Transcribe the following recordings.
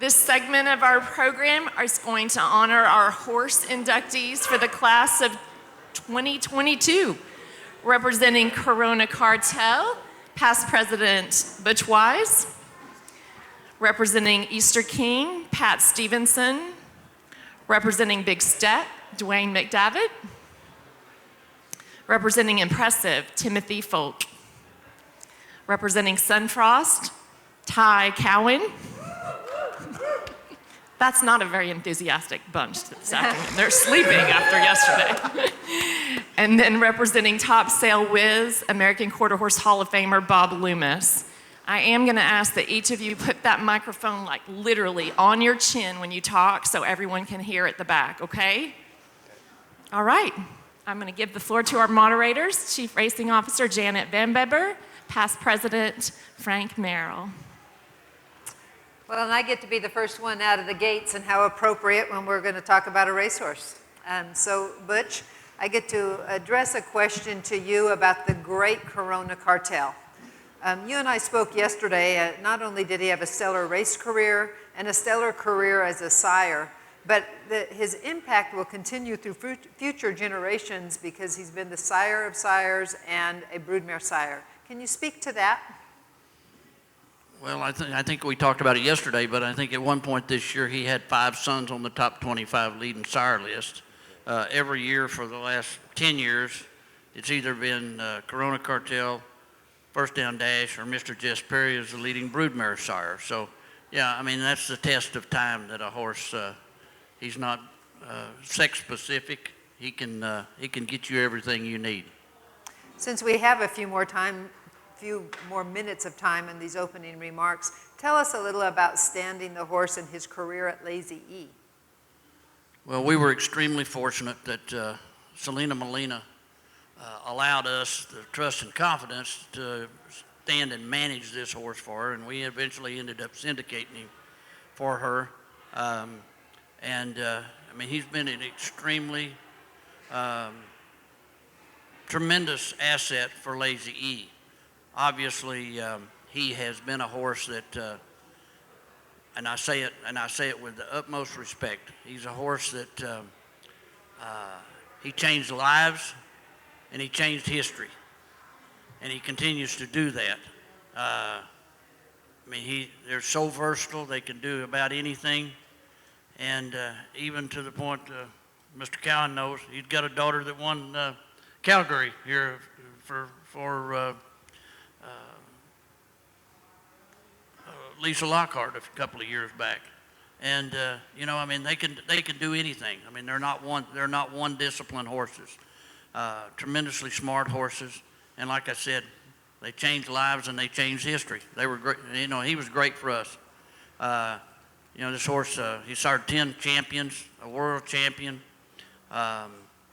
This segment of our program is going to honor our horse inductees for the class of 2022. Representing Corona Cartel, past president Butch Whiz. Representing Easter King, Pat Stevenson. Representing Big Step, Dwayne McDavitt. Representing Impressive, Timothy Folk. Representing Sunfrost, Ty Cowan. That's not a very enthusiastic bunch this afternoon. They're sleeping after yesterday. And then representing Topsail Whiz, American Quarter Horse Hall of Famer Bob Loomis. I am gonna ask that each of you put that microphone like literally on your chin when you talk so everyone can hear at the back, okay? All right, I'm gonna give the floor to our moderators, Chief Racing Officer Janet Van Beber, past President Frank Merrill. Well, and I get to be the first one out of the gates, and how appropriate when we're going to talk about a racehorse. So, Butch, I get to address a question to you about the great Corona Cartel. You and I spoke yesterday. Not only did he have a stellar race career and a stellar career as a sire, but his impact will continue through future generations because he's been the sire of sires and a broodmare sire. Can you speak to that? Well, I think we talked about it yesterday, but I think at one point this year he had 5 sons on the top 25 leading sire list. Every year for the last 10 years, it's either been Corona Cartel, First Down Dash, or Mr. Jess Perry as the leading broodmare sire. So, yeah, I mean, that's the test of time that a horse, he's not sex specific. He can get you everything you need. Since we have a few more minutes of time in these opening remarks, tell us a little about Standing the Horse and his career at Lazy E. Well, we were extremely fortunate that Selena Molina allowed us the trust and confidence to stand and manage this horse for her, and we eventually ended up syndicating him for her. I mean, he's been an extremely tremendous asset for Lazy E. Obviously, he has been a horse that, and I say it with the utmost respect. He's a horse that he changed lives, and he changed history, and he continues to do that. I mean, they're so versatile; they can do about anything, and even to the point, Mr. Cowan knows he's got a daughter that won Calgary here for Lisa Lockhart a couple of years back, and you know, I mean, they can do anything. I mean, they're not one discipline horses. Tremendously smart horses, and like I said, they changed lives and they changed history. They were great. You know, he was great for us. You know, this horse, he sired 10 champions, a world champion.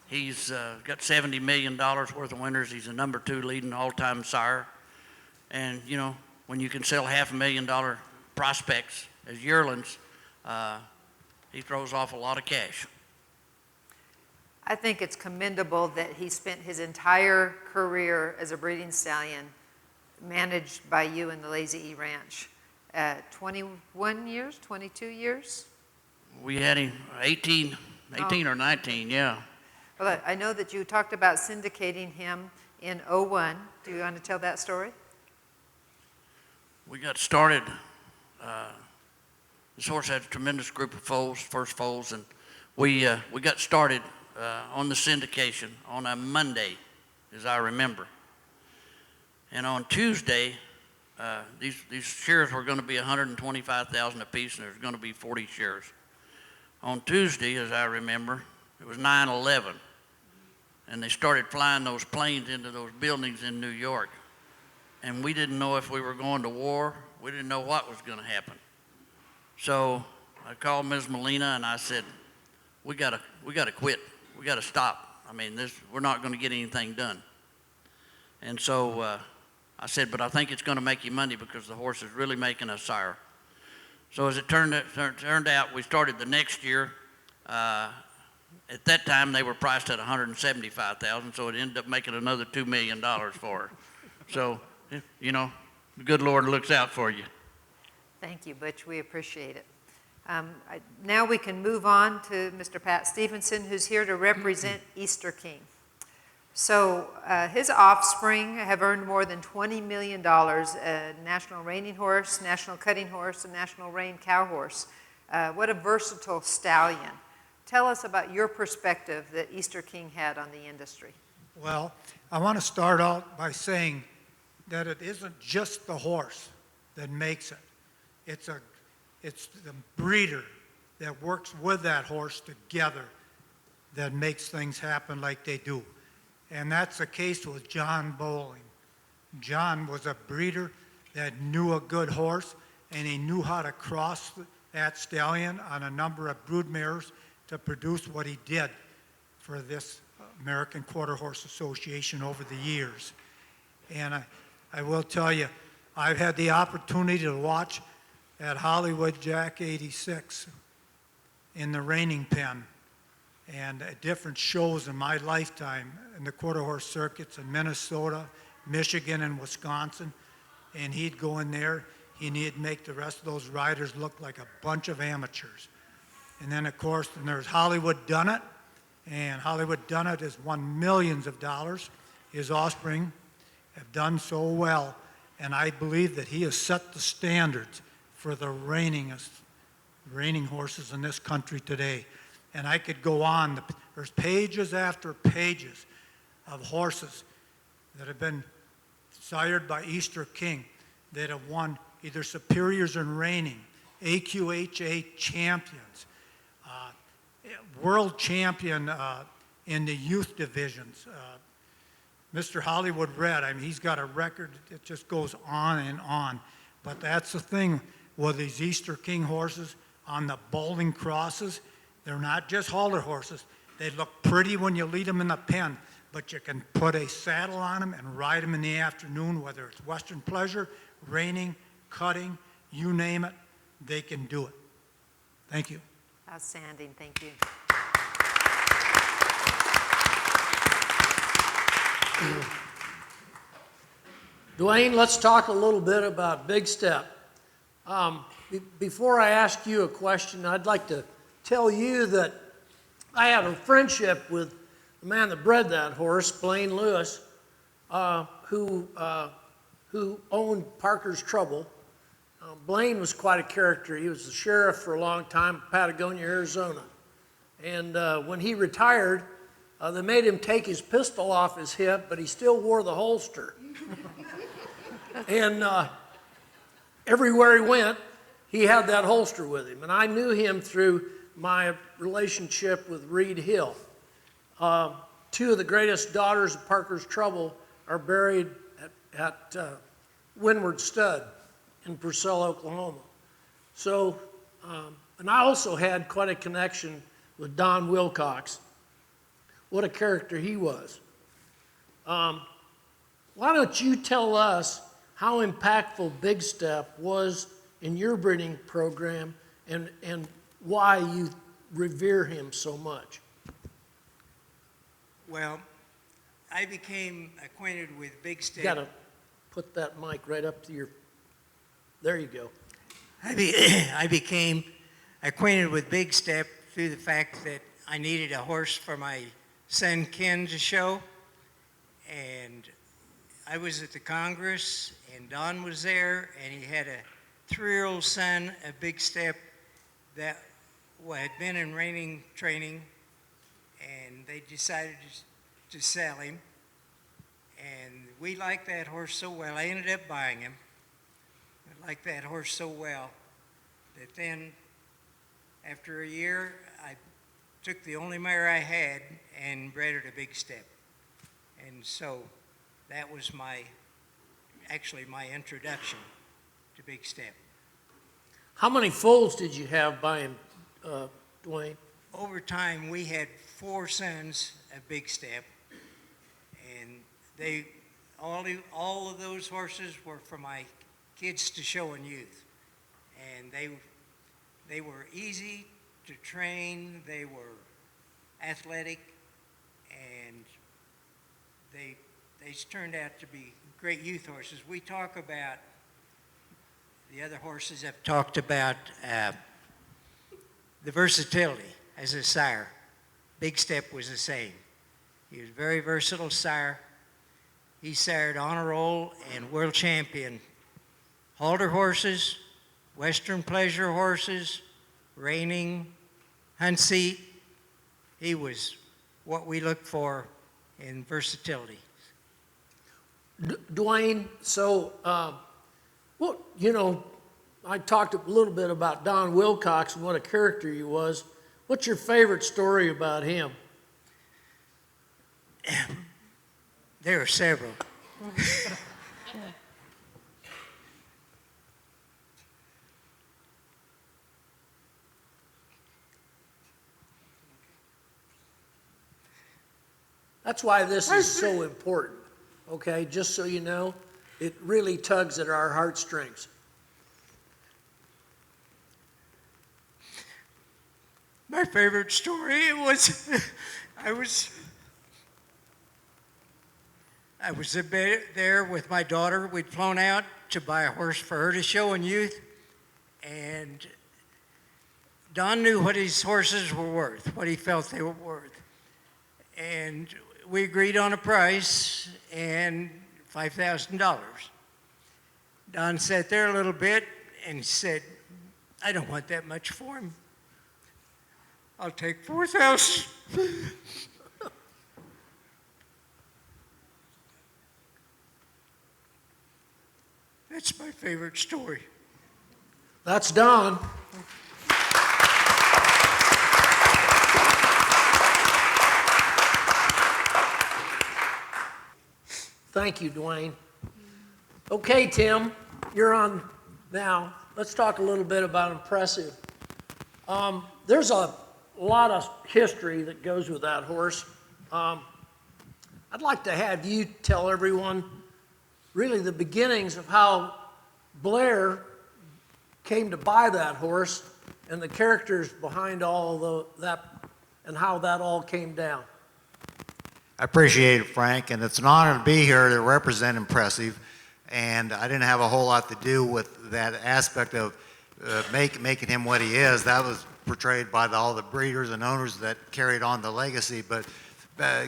He's got $70 million worth of winners. He's a number 2 leading all-time sire, and you know, when you can sell $500,000 prospects as yearlings, he throws off a lot of cash. I think it's commendable that he spent his entire career as a breeding stallion managed by you in the Lazy E Ranch. 21 years, 22 years? We had him 18 or 19, yeah. Well, I know that you talked about syndicating him in 01. Do you want to tell that story? We got started, this horse had a tremendous group of foals, first foals, and we got started on the syndication on a Monday, as I remember. And on Tuesday, these shares were going to be $125,000 apiece, and there's going to be 40 shares. On Tuesday, as I remember, it was 9/11, and they started flying those planes into those buildings in New York. And we didn't know if we were going to war. We didn't know what was going to happen. So I called Ms. Molina and I said, we gotta quit. We gotta stop. I mean, we're not going to get anything done. And so I said, but I think it's going to make you money because the horse is really making us sire. So as it turned out, we started the next year. At that time, they were priced at $175,000, so it ended up making another $2 million for her. So, you know, the good Lord looks out for you. Thank you, Butch. We appreciate it. Now we can move on to Mr. Pat Stevenson, who's here to represent Easter King. So his offspring have earned more than $20 million, National Reining Horse, National Cutting Horse, and National Rein Cow Horse. What a versatile stallion. Tell us about your perspective that Easter King had on the industry. Well, I want to start out by saying that it isn't just the horse that makes it. It's the breeder that works with that horse together that makes things happen like they do. And that's the case with John Bowling. John was a breeder that knew a good horse, and he knew how to cross that stallion on a number of brood mares to produce what he did for this American Quarter Horse Association over the years. And I will tell you, I've had the opportunity to watch at Hollywood Jack 86 in the reining pen and at different shows in my lifetime in the quarter horse circuits in Minnesota, Michigan, and Wisconsin. And he'd go in there and he'd make the rest of those riders look like a bunch of amateurs. And then, of course, there's Hollywood Dunnett, and Hollywood Dunnett has won millions of dollars. His offspring have done so well, and I believe that he has set the standards for the reining horses in this country today. And I could go on. There's pages after pages of horses that have been sired by Easter King that have won either superiors in reining, AQHA champions, world champion in the youth divisions. Mr. Hollywood Red, I mean, he's got a record that just goes on and on. But that's the thing with these Easter King horses on the bowling crosses. They're not just halter horses. They look pretty when you lead them in the pen, but you can put a saddle on them and ride them in the afternoon, whether it's Western Pleasure, reining, cutting, you name it, they can do it. Thank you. Outstanding, thank you. Dwayne, let's talk a little bit about Big Step. Before I ask you a question, I'd like to tell you that I had a friendship with the man that bred that horse, Blaine Lewis, who owned Parker's Trouble. Blaine was quite a character. He was the sheriff for a long time in Patagonia, Arizona. And when he retired, they made him take his pistol off his hip, but he still wore the holster. And everywhere he went, he had that holster with him. And I knew him through my relationship with Reed Hill. Two of the greatest daughters of Parker's Trouble are buried at Windward Stud in Purcell, Oklahoma. So, and I also had quite a connection with Don Wilcox. What a character he was. Why don't you tell us how impactful Big Step was in your breeding program and why you revere him so much? Well, I became acquainted with Big Step. You gotta put that mic right up to your, there you go. I became acquainted with Big Step through the fact that I needed a horse for my son Ken to show. And I was at the Congress, and Don was there, and he had a 3-year-old son, a Big Step, that had been in reining training, and they decided to sell him. And we liked that horse so well, I ended up buying him. I liked that horse so well that then, after a year, I took the only mare I had and bred her to Big Step. And so that was actually my introduction to Big Step. How many foals did you have by him, Dwayne? Over time, we had 4 sons of Big Step, and all of those horses were for my kids to show in youth. And they were easy to train, they were athletic, and they turned out to be great youth horses. We talk about, the other horses have talked about the versatility as a sire. Big Step was the same. He was a very versatile sire. He sired honor roll and world champion halter horses, Western pleasure horses, reining, hunt seat. He was what we look for in versatility. Dwayne, so, well, you know, I talked a little bit about Don Wilcox and what a character he was. What's your favorite story about him? There are several. That's why this is so important, okay? Just so you know, it really tugs at our heartstrings. My favorite story was I was there with my daughter. We'd flown out to buy a horse for her to show in youth, and Don knew what his horses were worth, what he felt they were worth. And we agreed on a price and $5,000. Don sat there a little bit and said, I don't want that much for him. I'll take $4,000. That's my favorite story. That's Don. Thank you, Dwayne. Okay, Tim, you're on now. Let's talk a little bit about impressive. There's a lot of history that goes with that horse. I'd like to have you tell everyone really the beginnings of how Blair came to buy that horse and the characters behind that and how that all came down. I appreciate it, Frank, and it's an honor to be here to represent Impressive. And I didn't have a whole lot to do with that aspect of making him what he is. That was portrayed by all the breeders and owners that carried on the legacy. But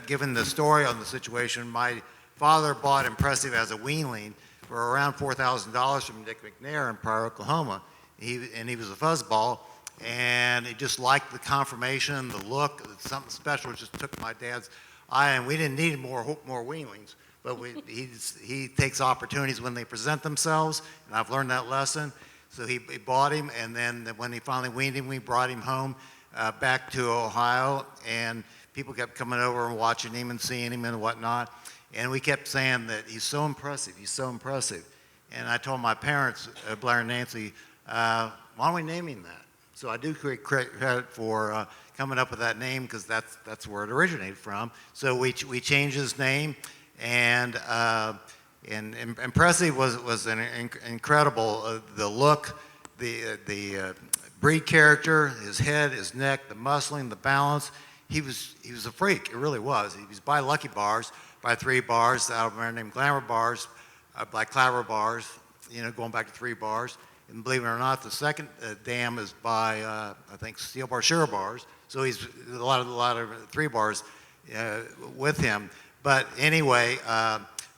given the story on the situation, my father bought Impressive as a weanling for around $4,000 from Dick McNair in Pryor, Oklahoma. He was a fuzzball, and he just liked the conformation, the look, something special. It just took my dad's eye, and we didn't need more weanlings. But he takes opportunities when they present themselves, and I've learned that lesson. So he bought him, and then when he finally weaned him, we brought him home back to Ohio, and people kept coming over and watching him and seeing him and whatnot. And we kept saying that he's so impressive, he's so impressive. And I told my parents, Blair and Nancy, why don't we name him that? So I do credit for coming up with that name, because that's where it originated from. So we changed his name, and Impressive was an incredible, the look, the breed character, his head, his neck, the muscling, the balance. He was a freak. It really was. He was by Lucky Bars, by 3 bars out of a man named Glamour Bars, by Claver Bars, going back to 3 bars. And believe it or not, the second dam is by I think Steel Bar, Sugar Bars. So he's a lot of 3 bars with him. But anyway,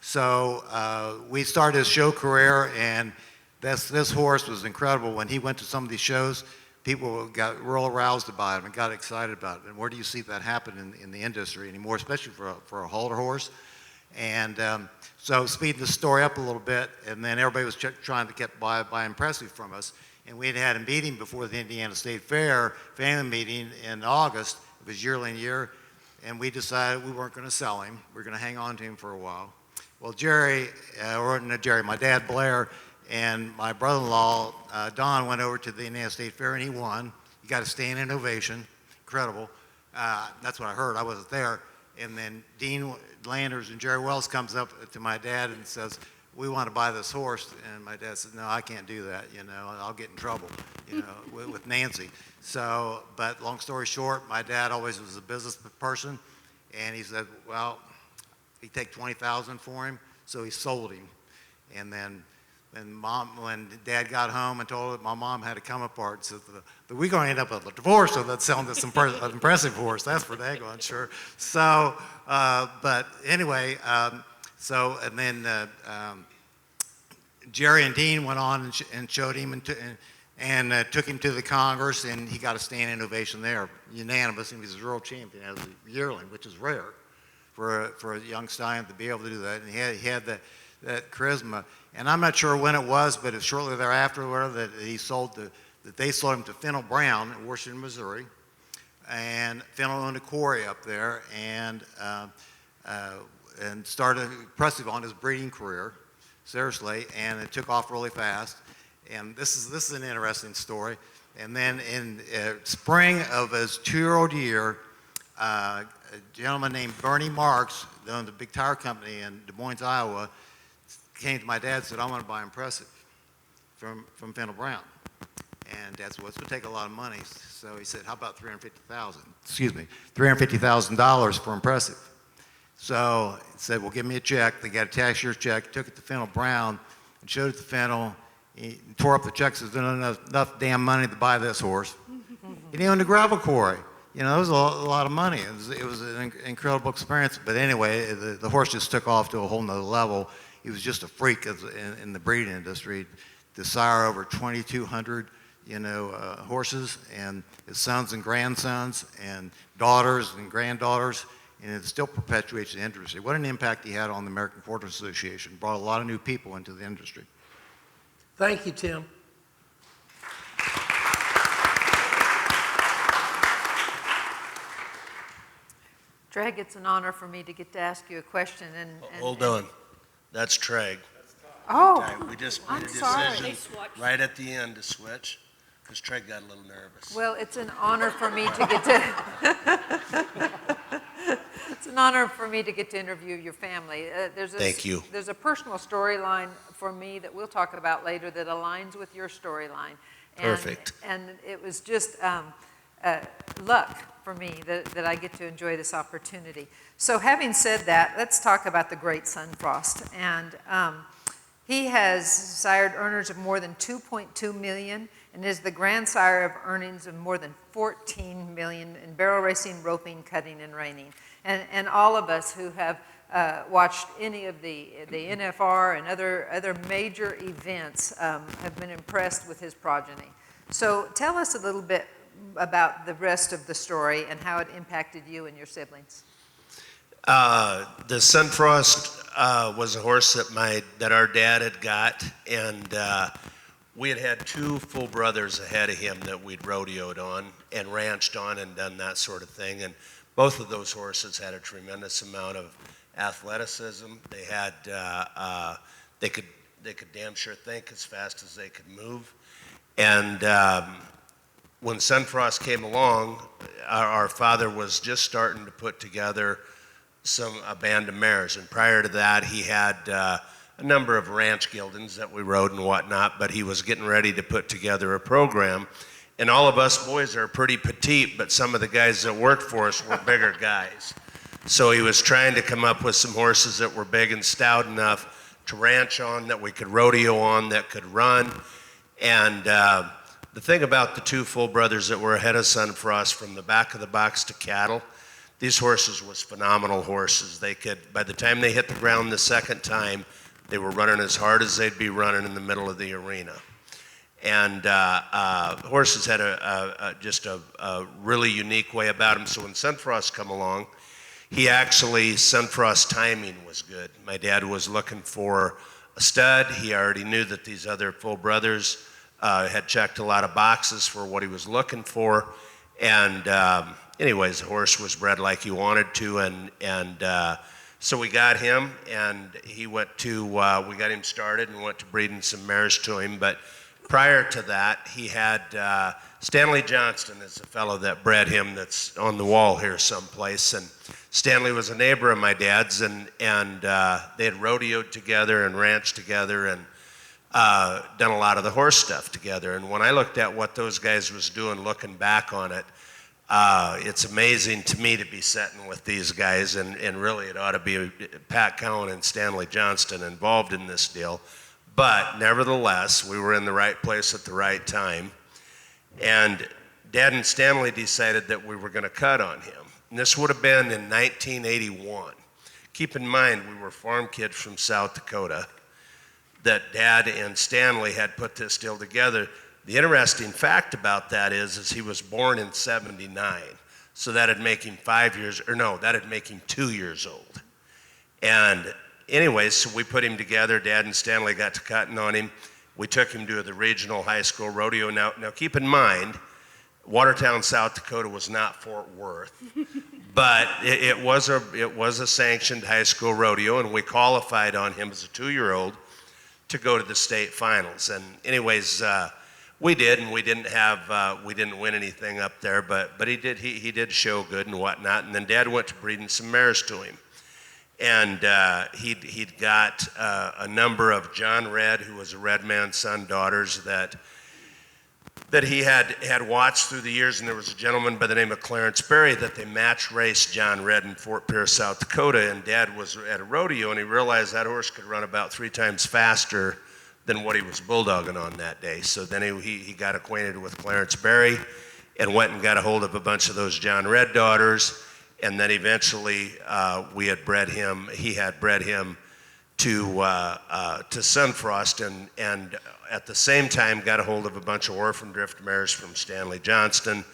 so we started his show career, and this horse was incredible. When he went to some of these shows, people got real aroused about him and got excited about it. And where do you see that happen in the industry anymore, especially for a halter horse? And so speeding the story up a little bit, and then everybody was trying to get by Impressive from us. And we had a meeting before the Indiana State Fair, family meeting in August. It was yearly in year. And we decided we weren't going to sell him. We were going to hang on to him for a while. Well, my dad Blair and my brother-in-law Don went over to the Indiana State Fair, and he won. He got a standing ovation. Incredible. That's what I heard. I wasn't there. And then Dean Landers and Jerry Wells comes up to my dad and says, we want to buy this horse. And my dad said, no, I can't do that. I'll get in trouble, with Nancy. So, but long story short, my dad always was a business person. And he said, well, he'd take $20,000 for him. So he sold him. And then And when Dad got home and told it, my mom had to come apart and said, we're going to end up with a divorce with that selling this impressive horse. That's for daggone sure. So, but anyway, and then Jerry and Dean went on and showed him and took him to the Congress, and he got a standing ovation there, unanimous. And he was a world champion as a yearling, which is rare for a young stallion to be able to do that. And he had that charisma. And I'm not sure when it was, but it was shortly thereafter that they sold him to Fennel Brown in Washington, Missouri. And Fennel owned a quarry up there, and started impressive on his breeding career, seriously, and it took off really fast. And this is an interesting story. And then in spring of his 2-year-old year, a gentleman named Bernie Marks, that owned a big tire company in Des Moines, Iowa, came to my dad and said, I want to buy Impressive from Fennel Brown. And Dad said, well, it's going to take a lot of money. So he said, how about $350,000 for Impressive? So he said, well, give me a check. They got a cashier's check. Took it to Fennel Brown and showed it to Fennel. He tore up the check, says, there's not enough damn money to buy this horse. And he owned a gravel quarry. You know, it was a lot of money. It was an incredible experience. But anyway, the horse just took off to a whole nother level. He was just a freak in the breeding industry. To sire over 2,200, horses, and his sons and grandsons and daughters and granddaughters, and it still perpetuates the industry. What an impact he had on the American Quarter Association. Brought a lot of new people into the industry. Thank you, Tim. Dreg, it's an honor for me to get to ask you a question. Hold on. That's Treg. Oh, We just I'm made a sorry. decision right at the end to switch because Treg got a little nervous. well, it's an honor for me to get to. It's an honor for me to get to interview your family. Thank you. There's a personal storyline for me that we'll talk about later that aligns with your storyline. Perfect. And it was just luck for me that I get to enjoy this opportunity. So having said that, let's talk about the great Sunfrost. And he has sired earners of more than 2.2 million and is the grandsire of earnings of more than 14 million in barrel racing, roping, cutting, and reining. And all of us who have watched any of the NFR and other major events have been impressed with his progeny. So tell us a little bit about the rest of the story and how it impacted you and your siblings. The Sunfrost was a horse that our dad had got, and we had 2 full brothers ahead of him that we'd rodeoed on and ranched on and done that sort of thing. And both of those horses had a tremendous amount of athleticism. They had they could damn sure think as fast as they could move. And when Sunfrost came along, our father was just starting to put together a band of mares, and prior to that he had a number of ranch geldings that we rode and whatnot, but he was getting ready to put together a program. And all of us boys are pretty petite, but some of the guys that worked for us were bigger guys. So he was trying to come up with some horses that were big and stout enough to ranch on, that we could rodeo on, that could run. And the thing about the 2 full brothers that were ahead of Sunfrost, from the back of the box to cattle, these horses was phenomenal horses. They could, by the time they hit the ground the second time, they were running as hard as they'd be running in the middle of the arena. And horses had just a really unique way about them. So when Sunfrost come along, Sunfrost timing was good. My dad was looking for a stud. He already knew that these other full brothers had checked a lot of boxes for what he was looking for. And anyways, the horse was bred like he wanted to, and so we got him, and he went to, we got him started and went to breeding some mares to him. But prior to that, he had Stanley Johnston is the fellow that bred him that's on the wall here someplace. And Stanley was a neighbor of my dad's, and they had rodeoed together and ranched together and done a lot of the horse stuff together. And when I looked at what those guys was doing, looking back on it, it's amazing to me to be sitting with these guys, and really it ought to be Pat Cowan and Stanley Johnston involved in this deal. But nevertheless, we were in the right place at the right time. And Dad and Stanley decided that we were going to cut on him. And this would have been in 1981. Keep in mind, we were farm kids from South Dakota, that Dad and Stanley had put this deal together. The interesting fact about that is he was born in 79. So that'd make him 5 years, or no, that'd make him 2 years old. And anyways, so we put him together. Dad and Stanley got to cutting on him. We took him to the regional high school rodeo. Now keep in mind, Watertown, South Dakota was not Fort Worth, but it was a sanctioned high school rodeo, and we qualified on him as a 2-year-old to go to the state finals. And anyways, we did, and we didn't win anything up there, but he did show good and whatnot. And then Dad went to breeding some mares to him. And he'd got a number of John Red, who was a Red Man's son, daughters that he had watched through the years. And there was a gentleman by the name of Clarence Berry that they match raced John Red in Fort Pierce, South Dakota. And Dad was at a rodeo, and he realized that horse could run about 3 times faster than what he was bulldogging on that day. So then he got acquainted with Clarence Berry and went and got a hold of a bunch of those John Red daughters. And then eventually he had bred him to Sunfrost, and at the same time got a hold of a bunch of orphan drift mares from Stanley Johnston,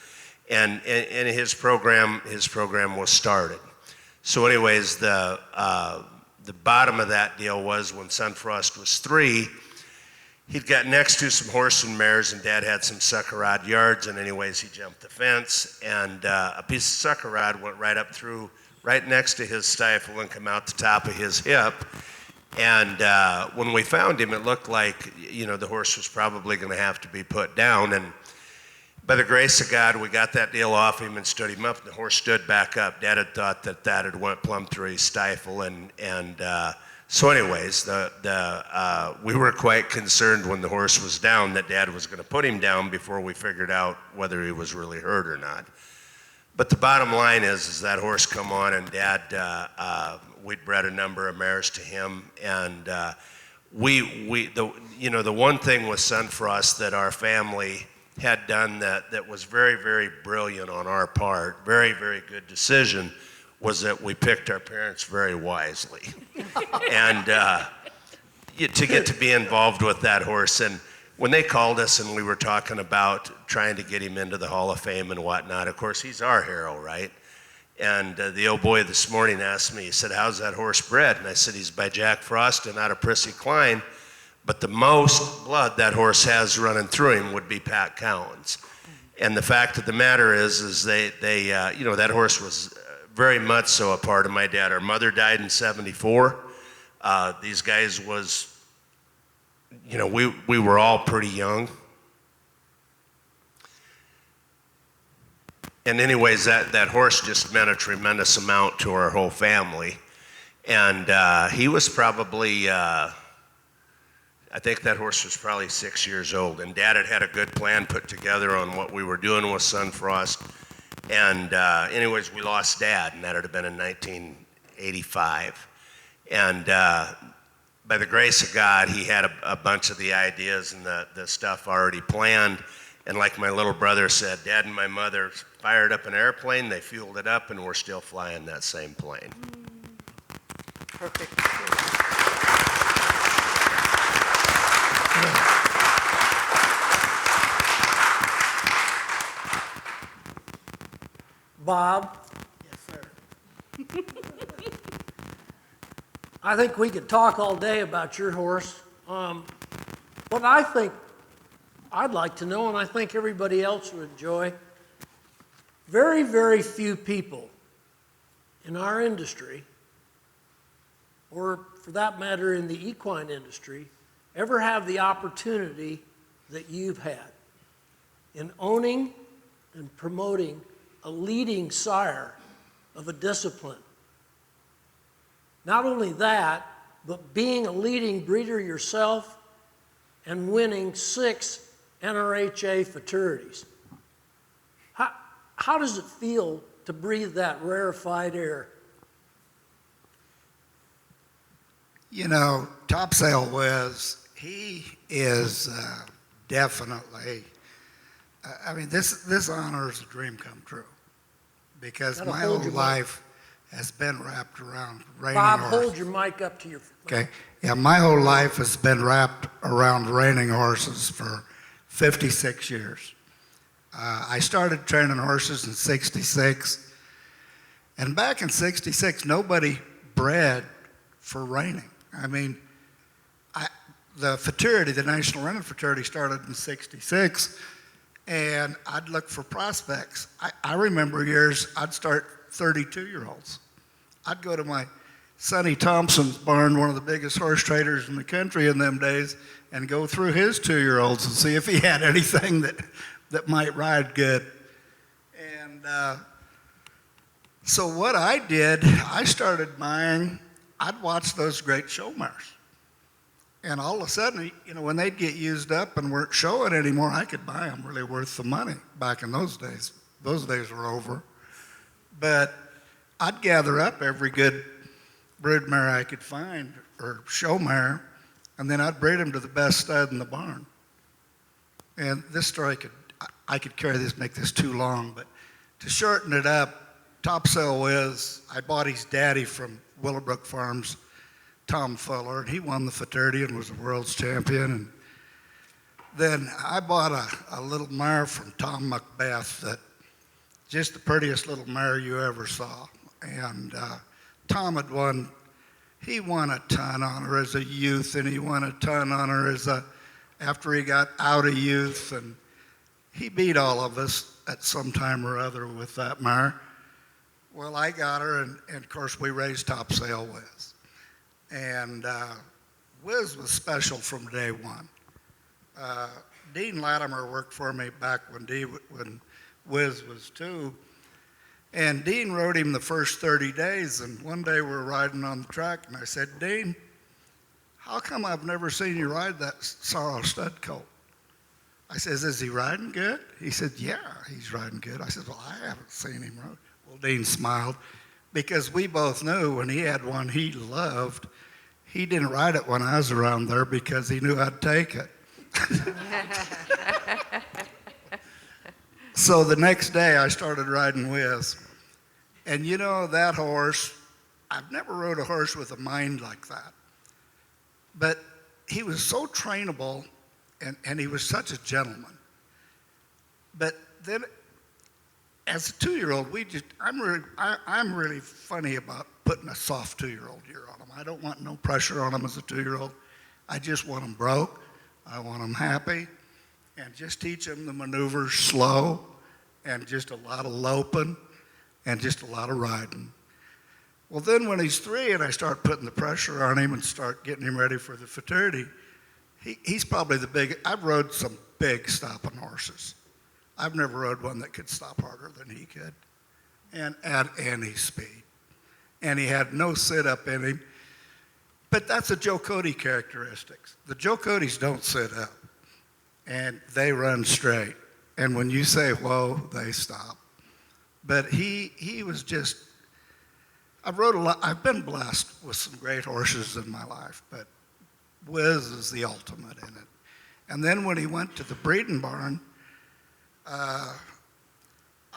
and his program was started. So anyways, the bottom of that deal was when Sunfrost was 3, he'd got next to some horse and mares, and Dad had some sucker rod yards, and anyways, he jumped the fence, and a piece of sucker rod went right next to his stifle and come out the top of his hip. And when we found him, it looked like, the horse was probably going to have to be put down. And by the grace of God, we got that deal off him and stood him up, and the horse stood back up. Dad had thought that had went plumb through his stifle, so anyways, we were quite concerned when the horse was down that Dad was going to put him down before we figured out whether he was really hurt or not. But the bottom line is that horse come on, and Dad, we'd bred a number of mares to him, and the one thing with Sunfrost that our family had done that was very, very brilliant on our part, very, very good decision, was that we picked our parents very wisely. And to get to be involved with that horse. And when they called us and we were talking about trying to get him into the Hall of Fame and whatnot, of course, he's our hero, right? And the old boy this morning asked me, he said, "How's that horse bred?" And I said, "He's by Jack Frost and out of Prissy Klein, but the most blood that horse has running through him would be Pat Cowan's." And the fact of the matter is that horse was very much so a part of my dad. Our mother died in 74. These guys was, we were all pretty young. And anyways, that horse just meant a tremendous amount to our whole family. And he was probably, I think that horse was probably 6 years old. And Dad had a good plan put together on what we were doing with Sunfrost. And anyways, we lost Dad, and that would have been in 1985. And by the grace of God, he had a bunch of the ideas and the stuff already planned. And like my little brother said, Dad and my mother fired up an airplane, they fueled it up, and we're still flying that same plane. Perfect. Bob? Yes, sir. I think we could talk all day about your horse. What I think I'd like to know, and I think everybody else would enjoy, very, very few people in our industry, or for that matter in the equine industry, ever have the opportunity that you've had in owning and promoting a leading sire of a discipline. Not only that, but being a leading breeder yourself and winning 6 NRHA fraternities. How does it feel to breathe that rarefied air? Topsail Whiz He is definitely, I mean, this honor is a dream come true because Gotta my hold whole your mic. life has been wrapped around reining Bob, horses. hold your mic up to your. Okay. Yeah, my whole life has been wrapped around reining horses for 56 years. I started training horses in '66, and back in '66, nobody bred for reining. I mean, the fraternity, the National Reining Fraternity, started in '66, and I'd look for prospects. I remember years I'd start 32-year-olds. I'd go to my Sonny Thompson's barn, one of the biggest horse traders in the country in them days, and go through his 2-year-olds and see if he had anything that might ride good. And so what I did, I started buying, I'd watch those great show mares. And all of a sudden, you know, when they'd get used up and weren't showing anymore, I could buy them really worth the money back in those days. Those days were over. But I'd gather up every good brood mare I could find, or show mare, and then I'd breed them to the best stud in the barn. And this story I could carry this, make this too long, but to shorten it up, Topsail Whiz, I bought his daddy from Willowbrook Farms, Tom Fuller, and he won the fraternity and was the world's champion. And then I bought a little mare from Tom Macbeth, that just the prettiest little mare you ever saw. And Tom had won, he won a ton on her as a youth, and he won a ton on her after he got out of youth, and he beat all of us at some time or other with that mare. Well, I got her, and of course we raised Topsail Whiz. And Whiz was special from day one. Dean Latimer worked for me back when Whiz was 2. And Dean rode him the first 30 days, and one day we're riding on the track, and I said, Dean, how come I've never seen you ride that sorrel stud colt? I says, is he riding good? He said, yeah, he's riding good. I said, well, I haven't seen him ride. Well, Dean smiled, because we both knew when he had one he loved, he didn't ride it when I was around there because he knew I'd take it. So the next day I started riding Whiz. And you know, that horse, I've never rode a horse with a mind like that. But he was so trainable, and he was such a gentleman. But then, as a 2-year-old, I'm really funny about putting a soft 2-year-old year on him. I don't want no pressure on him as a 2-year-old. I just want him broke. I want him happy, and just teach him the maneuvers slow, and just a lot of loping, and just a lot of riding. Well, then when he's 3 and I start putting the pressure on him and start getting him ready for the fraternity, he's probably I've rode some big stopping horses. I've never rode one that could stop harder than he could, and at any speed. And he had no sit-up in him. But that's a Joe Cody characteristics. The Joe Codys don't sit up, and they run straight. And when you say, whoa, they stop. But he was just, I've been blessed with some great horses in my life, but Whiz is the ultimate in it. And then when he went to the breeding barn, I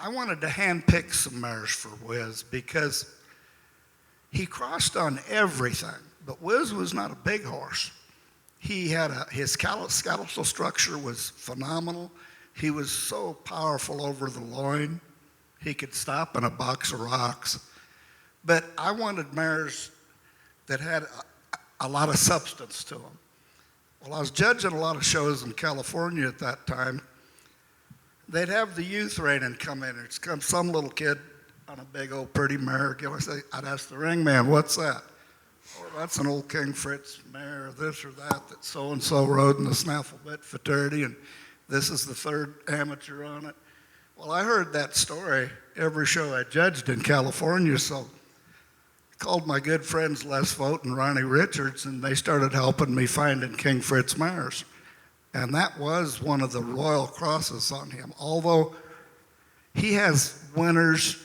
wanted to handpick some mares for Whiz because he crossed on everything. But Whiz was not a big horse. He had his skeletal structure was phenomenal. He was so powerful over the loin. He could stop in a box of rocks. But I wanted mares that had a lot of substance to them. Well, I was judging a lot of shows in California at that time. They'd have the youth reining come in. It's come some little kid on a big old pretty mare. I'd ask the ring man, what's that? Oh, that's an old King Fritz mare, this or that so-and-so rode in the Snafflebit fraternity, and this is the 3rd amateur on it. Well, I heard that story every show I judged in California, so I called my good friends Les Vogt and Ronnie Richards, and they started helping me finding King Fritz mares. And that was one of the royal crosses on him, although he has winners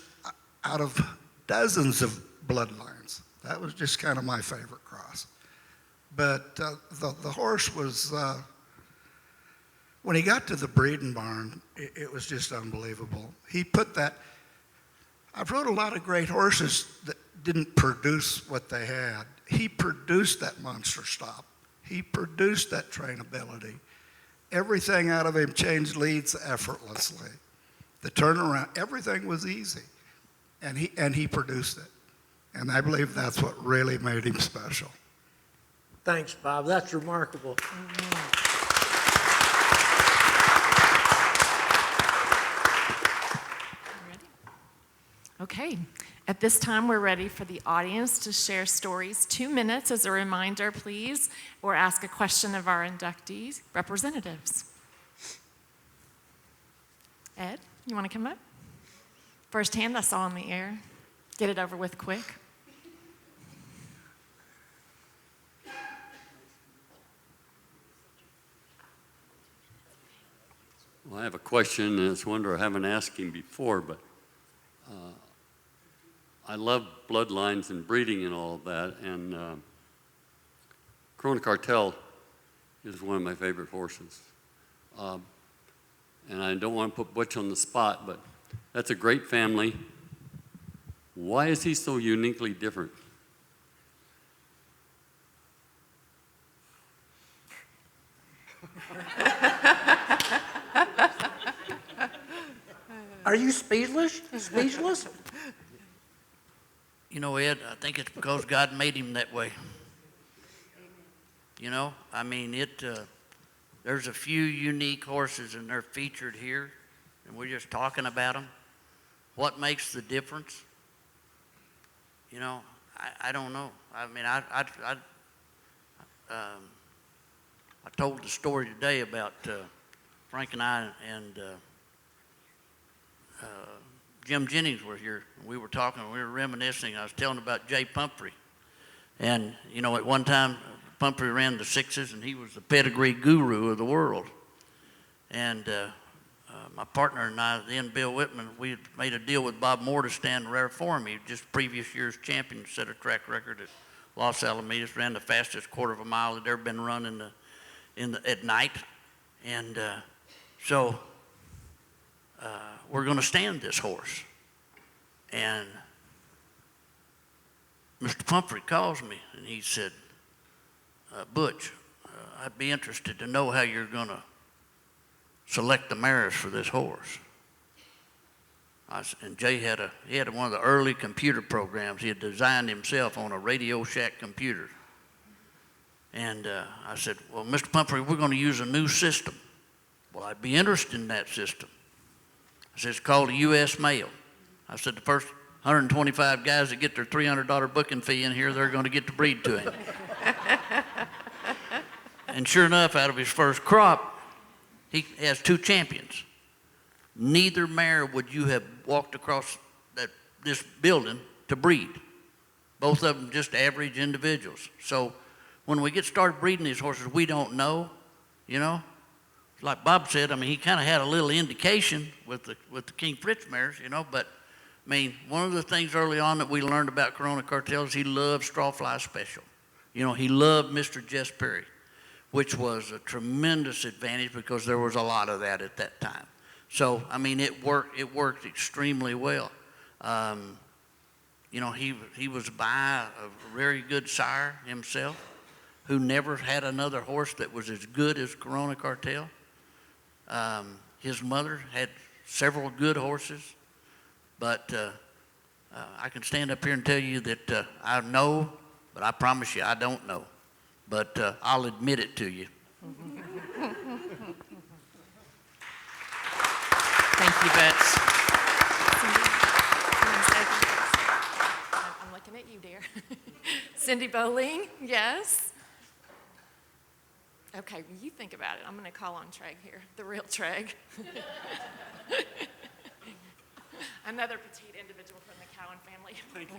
out of dozens of bloodlines. That was just kind of my favorite cross. But the horse was, when he got to the breeding barn, it was just unbelievable. He put that, I've rode a lot of great horses that didn't produce what they had. He produced that monster stop. He produced that trainability. Everything out of him changed leads effortlessly. The turnaround, everything was easy. And he produced it. And I believe that's what really made him special. Thanks, Bob. That's remarkable. Okay. At this time, we're ready for the audience to share stories. 2 minutes as a reminder, please, or ask a question of our inductees, representatives. Ed, you want to come up? First hand I saw in the air. Get it over with quick. Well, I have a question, and it's one I haven't asked him before, but I love bloodlines and breeding and all of that, and Corona Cartel is one of my favorite horses. And I don't want to put Butch on the spot, but that's a great family. Why is he so uniquely different? Are you speechless? Speechless? You know, Ed, I think it's because God made him that way. You know, I mean, there's a few unique horses and they're featured here, and we're just talking about them. What makes the difference? You know, I don't know. I mean, I told the story today about Frank and I and Jim Jennings were here. We were talking, we were reminiscing. I was telling about Jay Pumphrey. And, you know, at one time, Pumphrey ran the sixes, and he was the pedigree guru of the world. And my partner and I, then Bill Whitman, we had made a deal with Bob Moore to stand rare for him. He just previous year's champion, set a track record at Los Alamitos, ran the fastest quarter of a mile that ever been run at night. And so we're going to stand this horse. And Mr. Pumphrey calls me, and he said, Butch, I'd be interested to know how you're going to select the mares for this horse. And Jay had one of the early computer programs he had designed himself on a Radio Shack computer. And I said, well, Mr. Pumphrey, we're going to use a new system. Well, I'd be interested in that system. I said, it's called a U.S. Mail. I said, the first 125 guys that get their $300 booking fee in here, they're going to get to breed to him. And sure enough, out of his first crop, he has 2 champions. Neither mare would you have walked across this building to breed. Both of them just average individuals. So when we get started breeding these horses, we don't know, you know. Like Bob said, I mean, he kind of had a little indication with the King Fritz mares, you know, but I mean, one of the things early on that we learned about Corona Cartel is he loved Strawfly Special. You know, he loved Mr. Jess Perry, which was a tremendous advantage because there was a lot of that at that time. So, I mean, it worked extremely well. You know, he was by a very good sire himself who never had another horse that was as good as Corona Cartel. His mother had several good horses, but I can stand up here and tell you that I know, but I promise you I don't know. But I'll admit it to you. Thank you, Butch. I'm looking at you, dear. Cindy Bowling, yes? Okay, well, you think about it. I'm going to call on Treg here, the real Treg. Another petite individual from the Cowan family. Thank you.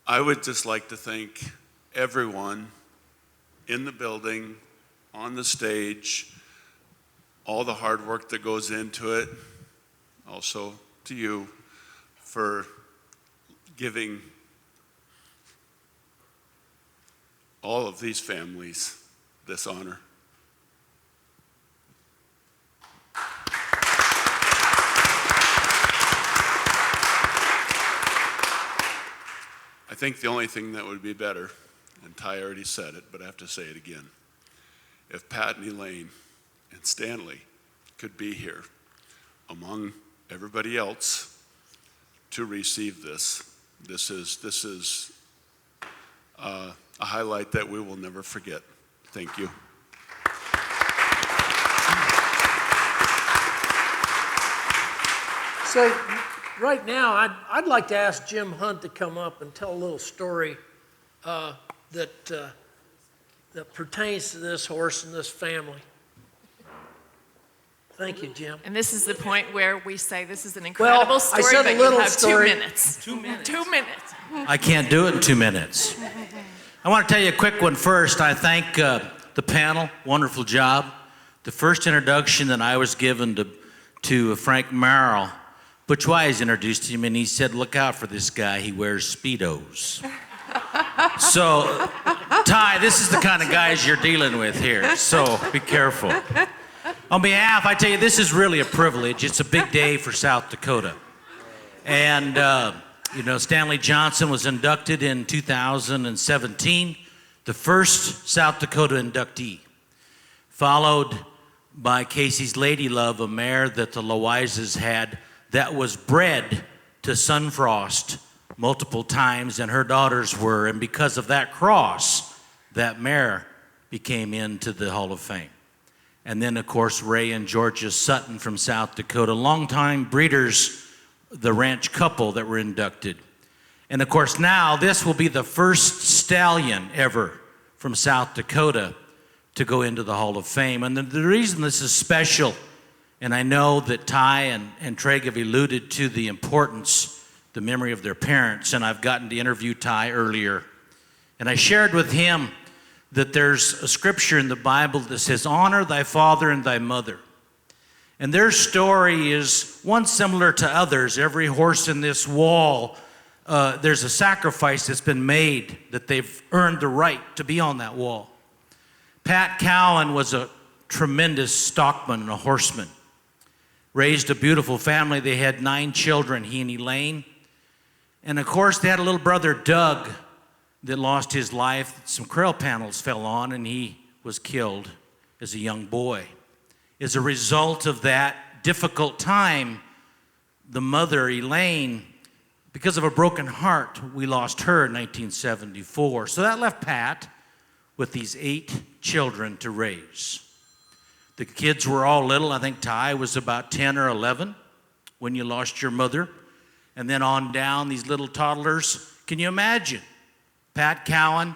I would just like to thank everyone in the building, on the stage, all the hard work that goes into it, also to you for giving all of these families this honor. I think the only thing that would be better, and Ty already said it, but I have to say it again, if Pat and Elaine and Stanley could be here among everybody else to receive this. This is a highlight that we will never forget. Thank you. So right now, I'd like to ask Jim Hunt to come up and tell a little story that pertains to this horse and this family. Thank you, Jim. And this is the point where we say this is an incredible story, I said but a little you have story. 2 minutes. 2 minutes. 2 minutes. I can't do it in 2 minutes. I want to tell you a quick one first. I thank the panel. Wonderful job. The first introduction that I was given to Frank Merrill, Butch Wise introduced him, and he said, "Look out for this guy. He wears Speedos." So, Ty, this is the kind of guys you're dealing with here, so be careful. On behalf, I tell you, this is really a privilege. It's a big day for South Dakota. And, Stanley Johnson was inducted in 2017, the first South Dakota inductee, followed by Casey's Lady Love, a mare that the Loises had that was bred to Sunfrost multiple times, and her daughters were, and because of that cross, that mare became into the Hall of Fame. And then, of course, Ray and Georgia Sutton from South Dakota, longtime breeders, the ranch couple that were inducted. And, of course, now this will be the first stallion ever from South Dakota to go into the Hall of Fame. And the reason this is special, and I know that Ty and Treg have alluded to the importance, the memory of their parents, and I've gotten to interview Ty earlier. And I shared with him that there's a scripture in the Bible that says, "Honor thy father and thy mother." And their story is one similar to others. Every horse in this wall, there's a sacrifice that's been made that they've earned the right to be on that wall. Pat Cowan was a tremendous stockman and a horseman. Raised a beautiful family. They had 9 children, he and Elaine. And of course, they had a little brother, Doug, that lost his life. Some trail panels fell on, and he was killed as a young boy. As a result of that difficult time, the mother, Elaine, because of a broken heart, we lost her in 1974. So that left Pat with these 8 children to raise. The kids were all little. I think Ty was about 10 or 11 when you lost your mother. And then on down, these little toddlers. Can you imagine? Pat Cowan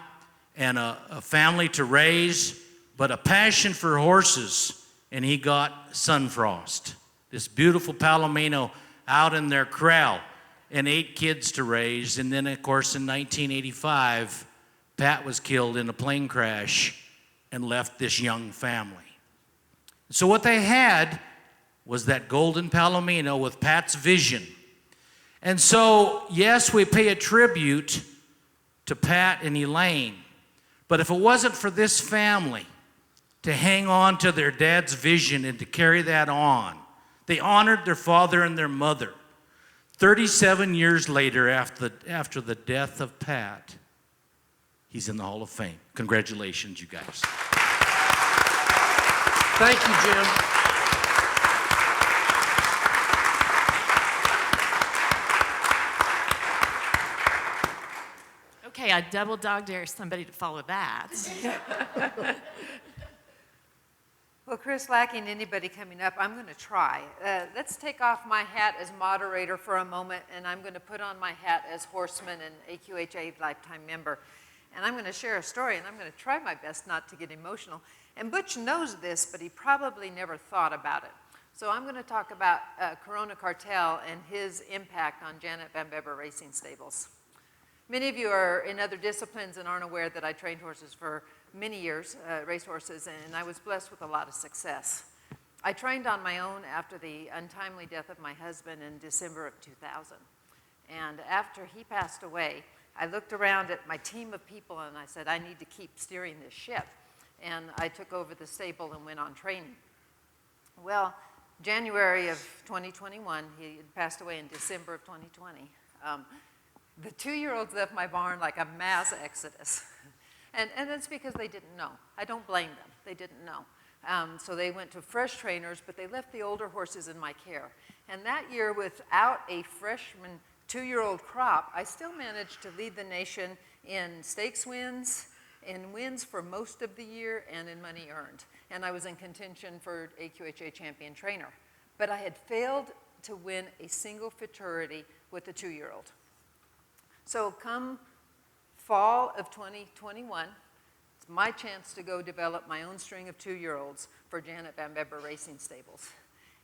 and a family to raise, but a passion for horses, and he got Sunfrost, this beautiful Palomino out in their corral, and 8 kids to raise. And then, of course, in 1985, Pat was killed in a plane crash and left this young family. So what they had was that golden Palomino with Pat's vision. And so, yes, we pay a tribute to Pat and Elaine, but if it wasn't for this family to hang on to their dad's vision and to carry that on, they honored their father and their mother. 37 years later, after the death of Pat, he's in the Hall of Fame. Congratulations, you guys. Thank you, Jim. Okay, I double dog dare somebody to follow that. Well, Chris, lacking anybody coming up, I'm going to try. Let's take off my hat as moderator for a moment, and I'm going to put on my hat as horseman and AQHA lifetime member. And I'm going to share a story, and I'm going to try my best not to get emotional. And Butch knows this, but he probably never thought about it. So I'm going to talk about Corona Cartel and his impact on Janet Van Beber Racing Stables. Many of you are in other disciplines and aren't aware that I trained horses for many years, race horses, and I was blessed with a lot of success. I trained on my own after the untimely death of my husband in December of 2000. And after he passed away, I looked around at my team of people and I said, I need to keep steering this ship. And I took over the stable and went on training. Well, January of 2021, he had passed away in December of 2020. The 2-year-olds left my barn like a mass exodus. And that's because they didn't know. I don't blame them. They didn't know. So they went to fresh trainers, but they left the older horses in my care. And that year, without a freshman 2-year-old crop, I still managed to lead the nation in stakes wins, in wins for most of the year, and in money earned. And I was in contention for AQHA champion trainer. But I had failed to win a single futurity with a 2-year-old. So come fall of 2021, it's my chance to go develop my own string of 2-year-olds for Janet Van Bebber Racing Stables.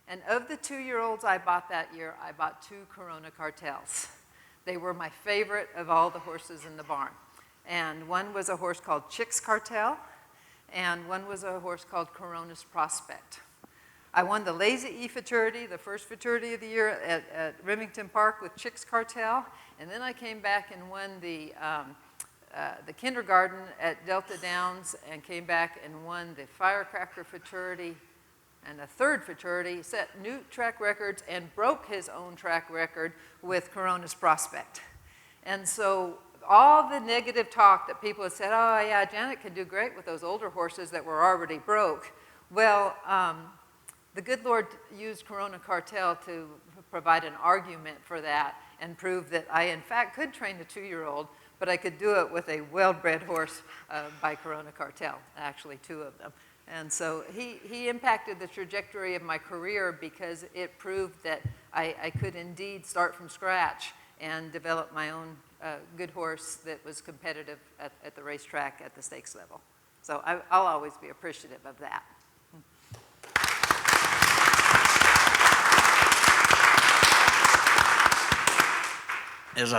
And of the 2-year-olds I bought that year, I bought 2 Corona cartels. They were my favorite of all the horses in the barn. And one was a horse called Chicks Cartel, and one was a horse called Corona's Prospect. I won the Lazy E futurity, the first futurity of the year at Remington Park with Chicks Cartel, and then I came back and won the kindergarten at Delta Downs, and came back and won the Firecracker futurity and a third futurity, set new track records, and broke his own track record with Corona's Prospect. And so all the negative talk that people had said, oh yeah, Janet can do great with those older horses that were already broke. Well, the good Lord used Corona Cartel to provide an argument for that and prove that I, in fact, could train a 2-year-old, but I could do it with a well-bred horse by Corona Cartel, actually 2 of them. And so he impacted the trajectory of my career because it proved that I could indeed start from scratch and develop my own good horse that was competitive at the racetrack at the stakes level. So I'll always be appreciative of that. As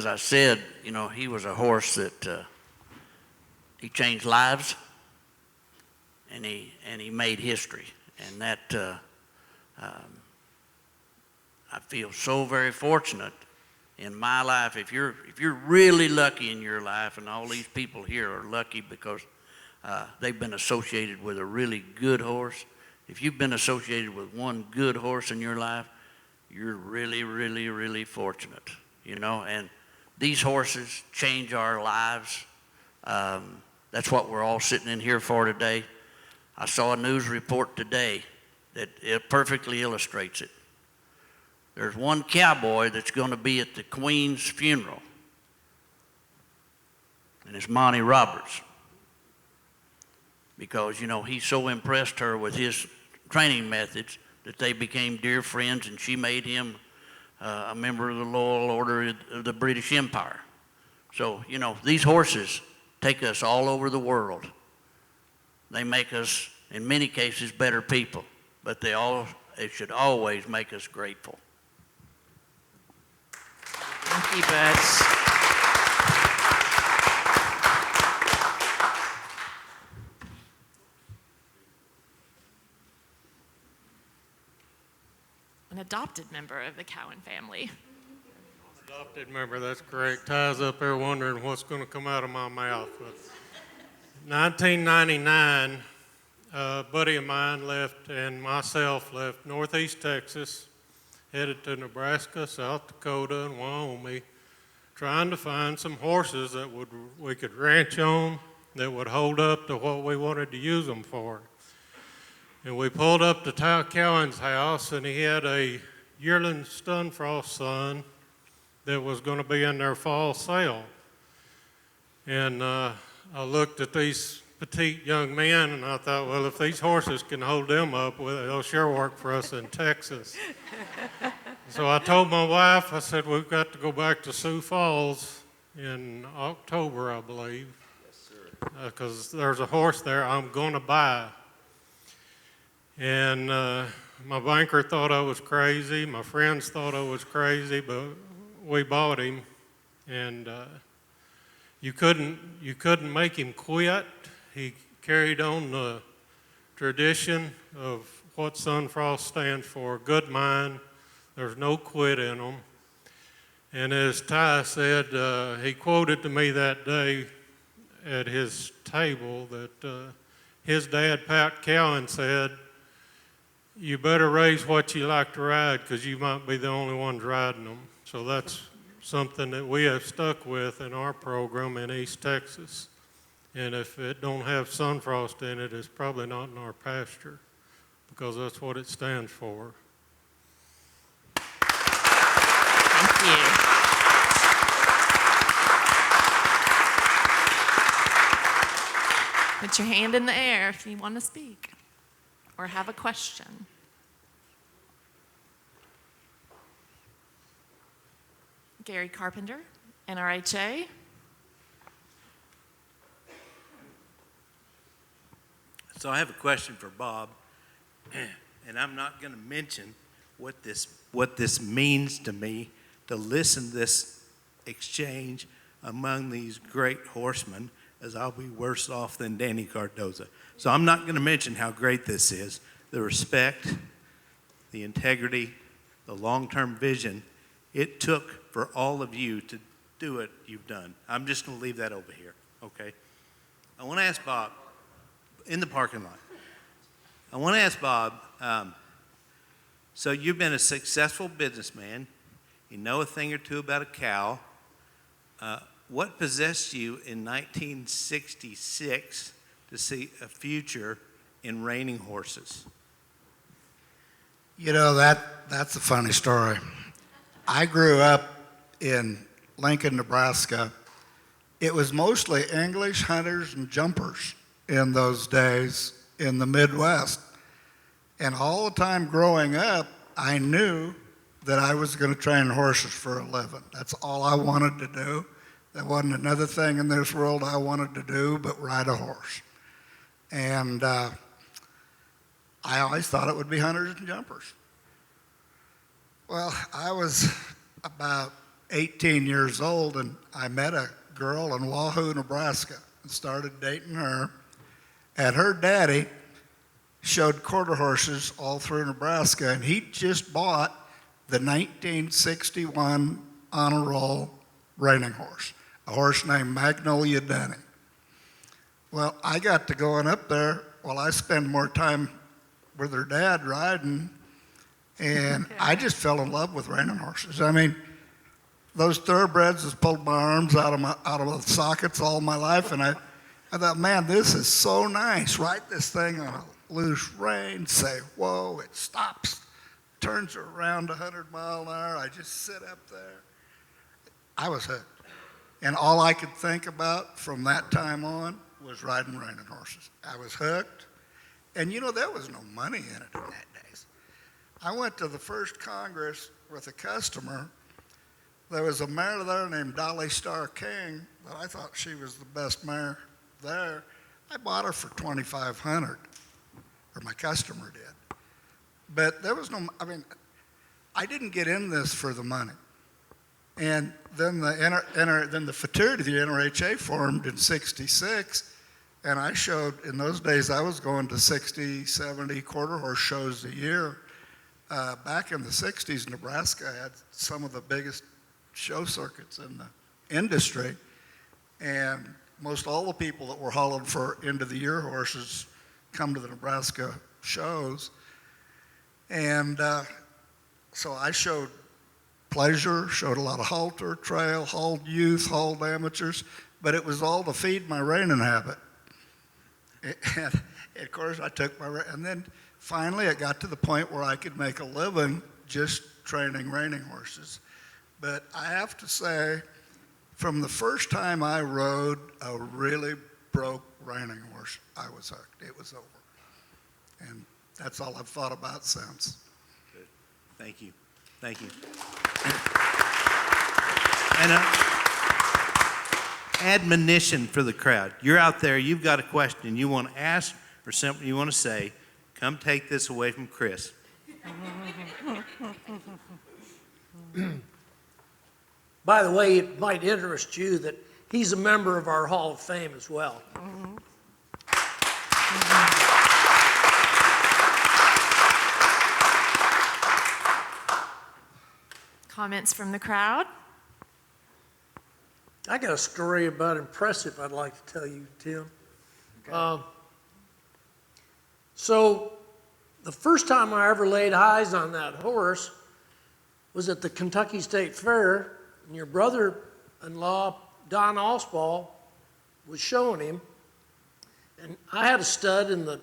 I said, you know, he was a horse that he changed lives, and he made history, and that I feel so very fortunate in my life. If you're really lucky in your life, and all these people here are lucky because they've been associated with a really good horse. If you've been associated with one good horse in your life, you're really, really, really fortunate. You know, and these horses change our lives. That's what we're all sitting in here for today. I saw a news report today that it perfectly illustrates it. There's one cowboy that's going to be at the Queen's funeral, and it's Monty Roberts. Because, you know, he so impressed her with his training methods that they became dear friends, and she made him a member of the Loyal Order of the British Empire. So, you know, these horses take us all over the world. They make us, in many cases, better people, but they should always make us grateful. Thank you, Butch. An adopted member of the Cowan family. Adopted member, that's correct. Ty's up there wondering what's going to come out of my mouth. But 1999, a buddy of mine left and myself left Northeast Texas, headed to Nebraska, South Dakota, and Wyoming, trying to find some horses that we could ranch on, that would hold up to what we wanted to use them for. And we pulled up to Ty Cowan's house, and he had a yearling Stunfrost son that was going to be in their fall sale. And I looked at these petite young men, and I thought, well, if these horses can hold them up, well, they'll sure work for us in Texas. So I told my wife, I said, we've got to go back to Sioux Falls in October, I believe. Yes, sir. Because there's a horse there I'm going to buy. And my banker thought I was crazy. My friends thought I was crazy, but we bought him. And you couldn't make him quit. He carried on the tradition of what Sunfrost stands for, good mind. There's no quit in them. And as Ty said, he quoted to me that day at his table that his dad, Pat Cowan, said, "You better raise what you like to ride because you might be the only ones riding them." So that's something that we have stuck with in our program in East Texas. And if it don't have sunfrost in it, it's probably not in our pasture because that's what it stands for. Thank you. Put your hand in the air if you want to speak or have a question. Gary Carpenter, NRHA. So I have a question for Bob, and I'm not going to mention what this means to me to listen to this exchange among these great horsemen, as I'll be worse off than Danny Cardoza. So I'm not going to mention how great this is, the respect, the integrity, the long-term vision it took for all of you to do what you've done. I'm just going to leave that over here, okay? I want to ask Bob, in the parking lot, I want to ask Bob, so you've been a successful businessman, you know a thing or two about a cow. What possessed you in 1966 to see a future in reining horses? You know, that's a funny story. I grew up in Lincoln, Nebraska. It was mostly English hunters and jumpers in those days in the Midwest. And all the time growing up, I knew that I was going to train horses for a living. That's all I wanted to do. There wasn't another thing in this world I wanted to do but ride a horse. And I always thought it would be hunters and jumpers. Well, I was about 18 years old, and I met a girl in Wahoo, Nebraska, and started dating her. And her daddy showed quarter horses all through Nebraska, and he just bought the 1961 honor roll reining horse, a horse named Magnolia Denny. Well, I got to going up there. Well, I spend more time with her dad riding, and I just fell in love with reining horses. I mean, those thoroughbreds has pulled my arms out of the sockets all my life, and I thought, man, this is so nice. Ride this thing on a loose rein, say, whoa, it stops, turns around 100 miles an hour. I just sit up there. I was hooked. And all I could think about from that time on was riding reining horses. I was hooked. And you know, there was no money in it in that days. I went to the first Congress with a customer. There was a mare there named Dolly Star King, but I thought she was the best mare there. I bought her for $2,500, or my customer did. But there was no, I mean, I didn't get in this for the money. And then the fraternity, the NRHA, formed in '66, and I showed, in those days I was going to 60, 70 quarter horse shows a year. Back in the 60s, Nebraska had some of the biggest show circuits in the industry, and most all the people that were hauling for end of the year horses come to the Nebraska shows. And so I showed pleasure, showed a lot of halter, trail, hauled youth, hauled amateurs, but it was all to feed my reining habit. And of course I took and then finally it got to the point where I could make a living just training reining horses. But I have to say, from the first time I rode a really broke reining horse, I was hooked. It was over. And that's all I've thought about since. Good. Thank you. Thank you. And admonition for the crowd. You're out there, you've got a question you want to ask or something you want to say, come take this away from Chris. By the way, it might interest you that he's a member of our Hall of Fame as well. Comments from the crowd? I got a story about impressive I'd like to tell you, Tim. So the first time I ever laid eyes on that horse was at the Kentucky State Fair, and your brother-in-law, Don Allspaw, was showing him. And I had a stud in the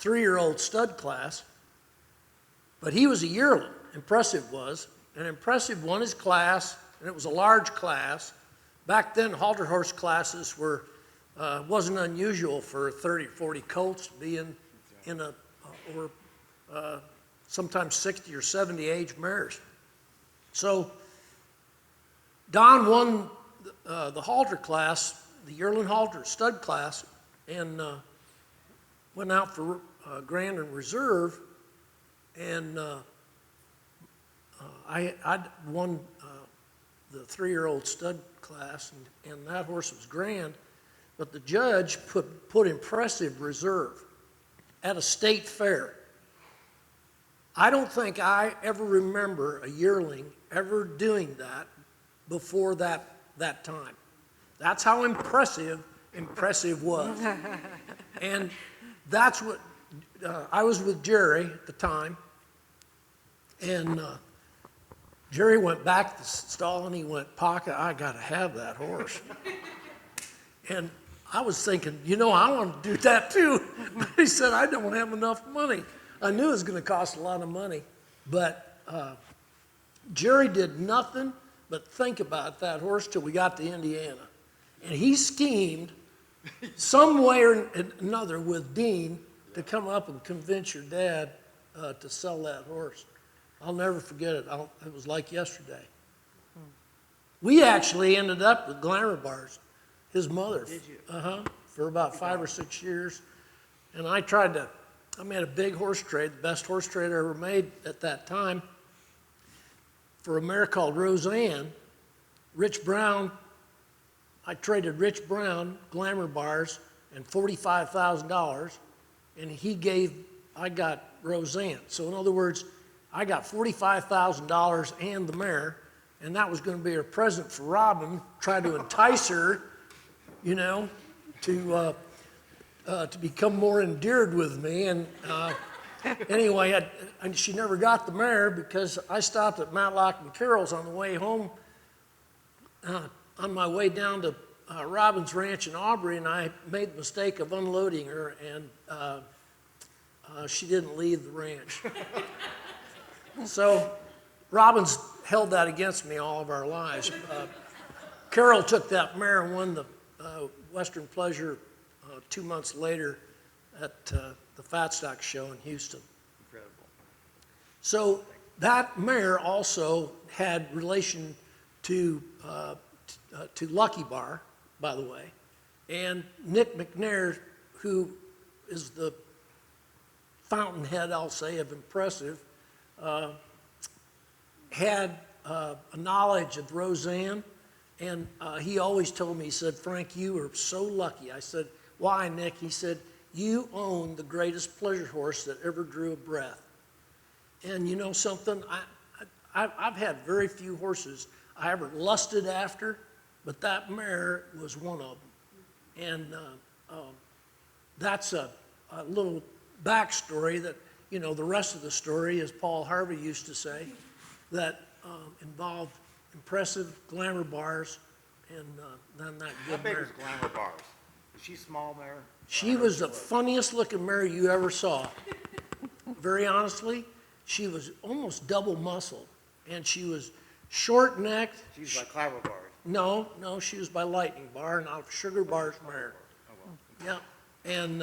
3-year-old stud class, but he was a yearling, Impressive was, and Impressive won his class, and it was a large class. Back then, halter horse classes wasn't unusual for 30 or 40 colts to be in sometimes 60 or 70 age mares. So Don won the halter class, the yearling halter stud class, and went out for Grand and Reserve, and I'd won the 3-year-old stud class, and that horse was Grand, but the judge put Impressive Reserve at a state fair. I don't think I ever remember a yearling ever doing that before that time. That's how impressive was. And that's what, I was with Jerry at the time, and Jerry went back to the stall and he went, "Pocket, I gotta have that horse." And I was thinking, I want to do that too. But he said, "I don't have enough money." I knew it was going to cost a lot of money, but Jerry did nothing but think about that horse till we got to Indiana. And he schemed some way or another with Dean to come up and convince your dad to sell that horse. I'll never forget it. It was like yesterday. We actually ended up with Glamour Bars, his mother. Did you? For about 5 or 6 years. And I made a big horse trade, the best horse trade I ever made at that time, for a mare called Roseanne. Rich Brown, I traded Rich Brown, Glamour Bars, and $45,000, and I got Roseanne. So in other words, I got $45,000 and the mare, and that was going to be her present for Robin, try to entice her, to become more endeared with me. And anyway, she never got the mare because I stopped at Matlock and Carroll's on the way home, on my way down to Robin's Ranch in Aubrey, and I made the mistake of unloading her, and she didn't leave the ranch. So Robin's held that against me all of our lives. Carroll took that mare and won the Western Pleasure 2 months later at the Fat Stock Show in Houston. Incredible. So that mare also had relation to Lucky Bar, by the way, and Nick McNair, who is the fountainhead, I'll say, of Impressive, had a knowledge of Roseanne, and he always told me, he said, "Frank, you are so lucky." I said, "Why, Nick?" He said, "You own the greatest pleasure horse that ever drew a breath." And you know something? I've had very few horses I ever lusted after, but that mare was one of them. And that's a little backstory that, the rest of the story, as Paul Harvey used to say, that involved Impressive, Glamour Bars, and then that good How big mare. was Glamour Bars? Was she small mare? She was the funniest looking mare you ever saw. Very honestly, she was almost double muscled, and she was short necked. She was like Glamour Bars. No, she was by Lightning Bar, and out of Sugar Bar's mare. Oh, well. Yeah, and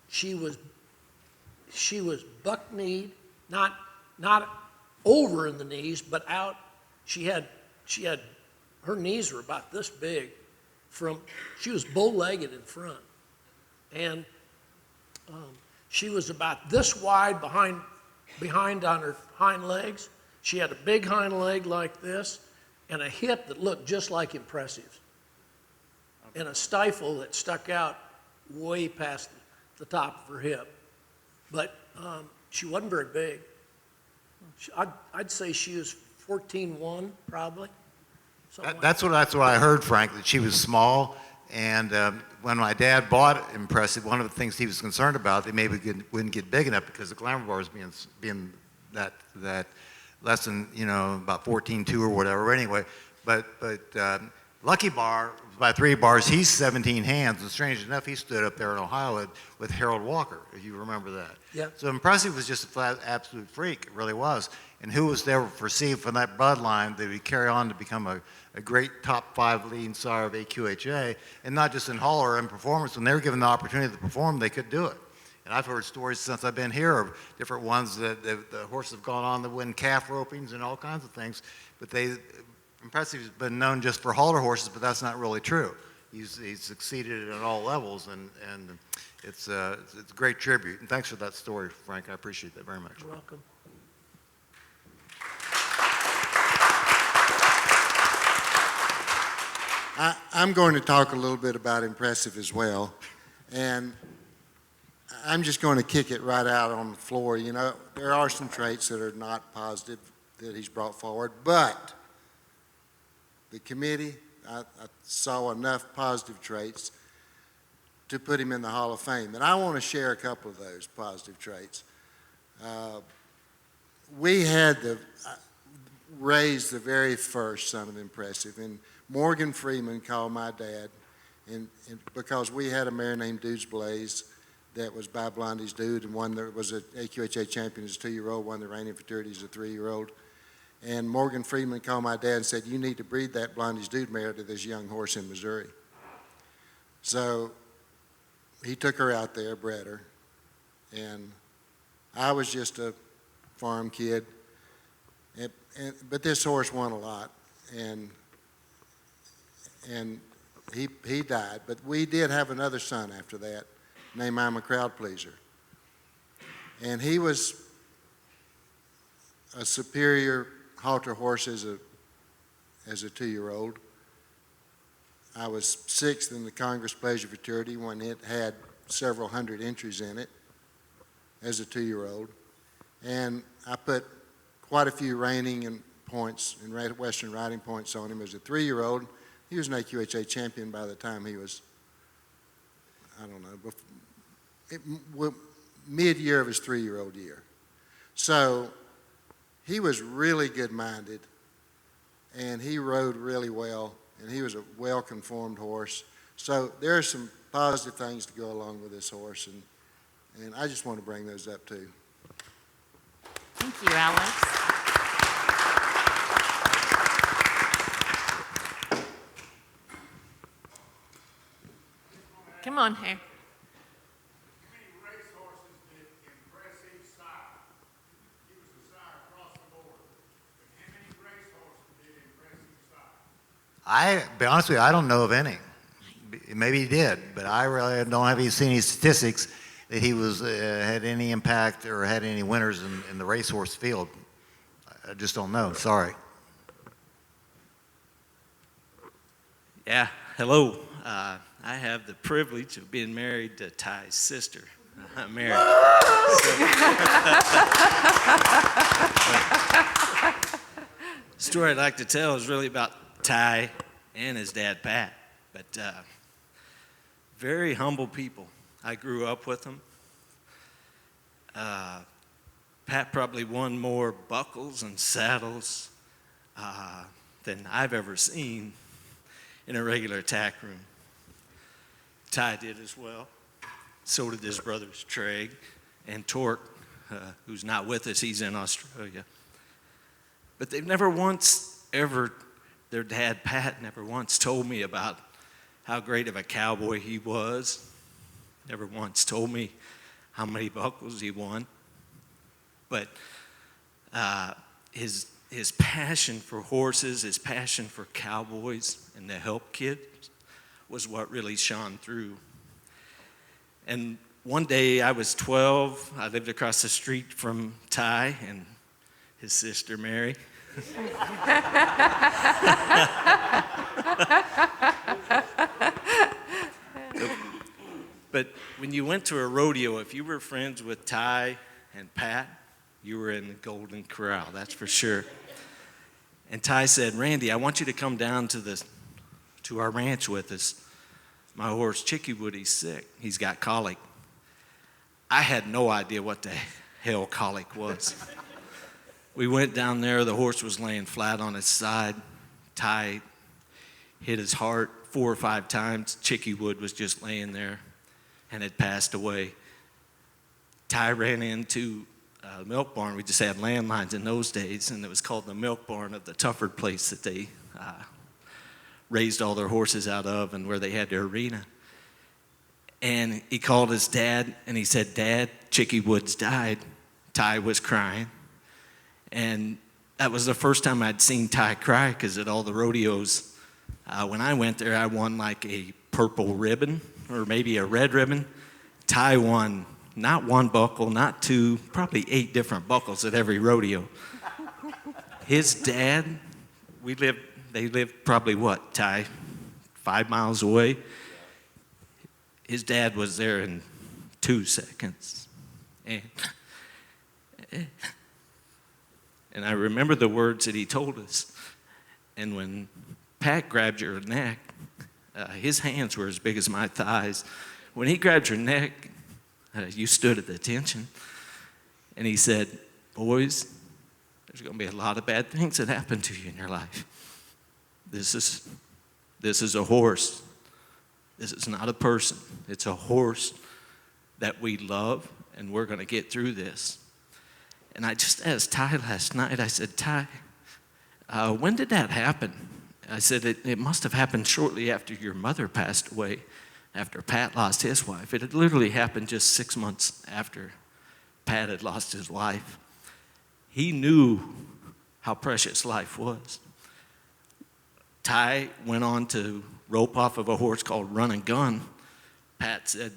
she was buck-kneed, not over in the knees, but out. She had her knees were about this big. She was bow-legged in front, and she was about this wide behind on her hind legs. She had a big hind leg like this, and a hip that looked just like Impressive's, and a stifle that stuck out way past the top of her hip. But she wasn't very big. I'd say she was 14'1", probably. That's what I heard, Frank, that she was small. And when my dad bought Impressive, one of the things he was concerned about, they maybe wouldn't get big enough because the glamour bars being that less than, about 14.2 or whatever. Anyway, but Lucky Bar, by 3 bars, he's 17 hands. And strange enough, he stood up there in Ohio with Harold Walker, if you remember that. Yeah. So Impressive was just a flat, absolute freak. It really was. And who was to ever foresee from that bloodline that he'd carry on to become a great top 5 leading sire of AQHA, and not just in hauler and performance. When they were given the opportunity to perform, they could do it. And I've heard stories since I've been here of different ones that the horses have gone on to win calf ropings and all kinds of things. But Impressive has been known just for hauler horses, but that's not really true. He's succeeded at all levels, and it's a great tribute. And thanks for that story, Frank. I appreciate that very much. You're welcome. I'm going to talk a little bit about Impressive as well, and I'm just going to kick it right out on the floor. There are some traits that are not positive that he's brought forward, but the committee, I saw enough positive traits to put him in the Hall of Fame, and I want to share a couple of those positive traits. We had raised the very first son of Impressive, and Morgan Freeman called my dad, and because we had a mare named Dude's Blaze that was by Blondie's Dude, and one that was an AQHA champion as a 2-year-old, won the reigning futurity as a 3-year-old. And Morgan Freeman called my dad and said, "You need to breed that Blondie's Dude mare to this young horse in Missouri." So he took her out there, bred her, and I was just a farm kid. But this horse won a lot, and he died. But we did have another son after that, named I'm a Crowd Pleaser. And he was a superior halter horse as a 2-year-old. I was 6th in the Congress Pleasure Futurity when it had several hundred entries in it as a 2-year-old. And I put quite a few reining and points and Western riding points on him as a 3-year-old. He was an AQHA champion by the time he was, I don't know, mid-year of his 3-year-old year. So he was really good-minded, and he rode really well, and he was a well-conformed horse. So there are some positive things to go along with this horse, and I just want to bring those up too. Thank you, Alex. Come on, hey. Be honest with you, I don't know of any. Maybe he did, but I really don't seen any statistics that he was had any impact or had any winners in the racehorse field. I just don't know. Sorry. Yeah, hello. I have the privilege of being married to Ty's sister. I'm married. The story I'd like to tell is really about Ty and his dad, Pat. But very humble people. I grew up with them. Pat probably won more buckles and saddles than I've ever seen in a regular tack room. Ty did as well. So did his brothers Treg and Torque, who's not with us. He's in Australia. But they've never once ever, their dad Pat never once told me about how great of a cowboy he was. Never once told me how many buckles he won. But his passion for horses, his passion for cowboys and to help kids was what really shone through. And one day I was 12. I lived across the street from Ty and his sister Mary. But when you went to a rodeo, if you were friends with Ty and Pat, you were in the Golden Corral, that's for sure. And Ty said, Randy, I want you to come down to our ranch with us. My horse, Chickywood, he's sick. He's got colic. I had no idea what the hell colic was. We went down there. The horse was laying flat on his side. Ty hit his heart 4 or 5 times. Chickywood was just laying there and had passed away. Ty ran into a milk barn. We just had landlines in those days, and it was called the milk barn of the Tufford place that they raised all their horses out of and where they had their arena. And he called his dad, and he said, Dad, Chickywood's died. Ty was crying. And that was the first time I'd seen Ty cry, because at all the rodeos, when I went there, I won like a purple ribbon or maybe a red ribbon. Ty won not 1 buckle, not 2, probably 8 different buckles at every rodeo. His dad, they lived probably what, Ty, 5 miles away? His dad was there in 2 seconds. And I remember the words that he told us. And when Pat grabbed your neck, his hands were as big as my thighs. When he grabbed your neck, you stood at attention. And he said, boys, there's going to be a lot of bad things that happen to you in your life. This is a horse. This is not a person. It's a horse that we love, and we're going to get through this. And I just asked Ty last night, I said, Ty, when did that happen? I said, it must have happened shortly after your mother passed away, after Pat lost his wife. It had literally happened just 6 months after Pat had lost his wife. He knew how precious life was. Ty went on to rope off of a horse called Run and Gun. Pat said,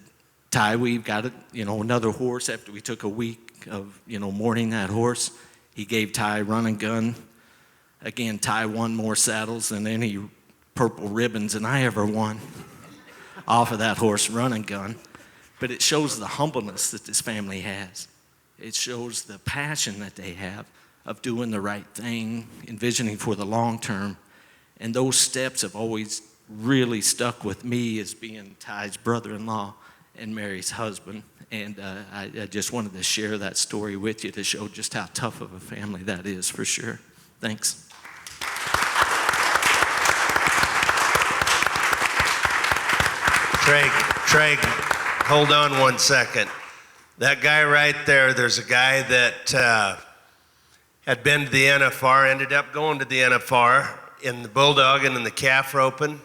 Ty, we've got another horse after we took a week of, mourning that horse. He gave Ty Run and Gun. Again, Ty won more saddles than any purple ribbons than I ever won off of that horse, Run and Gun. But it shows the humbleness that this family has. It shows the passion that they have of doing the right thing, envisioning for the long term. And those steps have always really stuck with me as being Ty's brother-in-law and Mary's husband. And I just wanted to share that story with you to show just how tough of a family that is, for sure. Thanks. Trey, hold on 1 second. That guy right there, there's a guy that had been to the NFR, ended up going to the NFR in the bulldog and in the calf roping.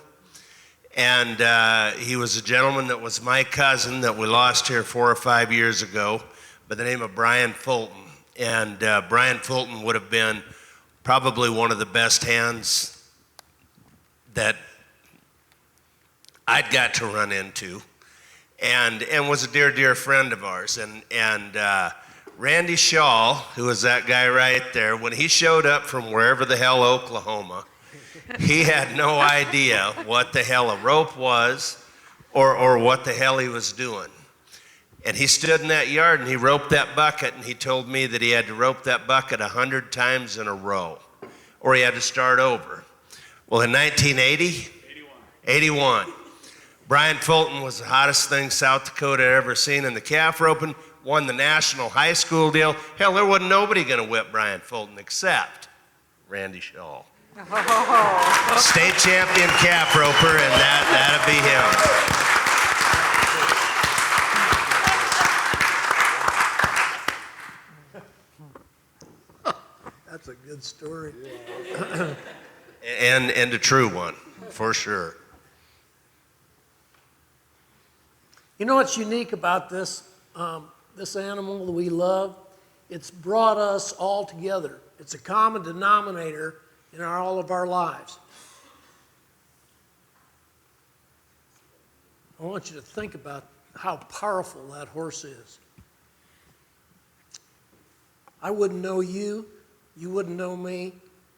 And he was a gentleman that was my cousin that we lost here 4 or 5 years ago by the name of Brian Fulton. And Brian Fulton would have been probably one of the best hands that I'd got to run into, and was a dear, dear friend of ours. And Randy Shaw, who was that guy right there, when he showed up from wherever the hell, Oklahoma, he had no idea what the hell a rope was or what the hell he was doing. And he stood in that yard and he roped that bucket, and he told me that he had to rope that bucket 100 times in a row, or he had to start over. Well, in 1980, 81, Brian Fulton was the hottest thing South Dakota had ever seen in the calf roping, won the national high school deal. Hell, there wasn't nobody going to whip Brian Fulton except Randy Shaw. State champion calf roper, and that'd be him. That's a good story. And a true one, for sure. You know what's unique about this animal that we love? It's brought us all together. It's a common denominator in all of our lives. I want you to think about how powerful that horse is. I wouldn't know you, you wouldn't know me,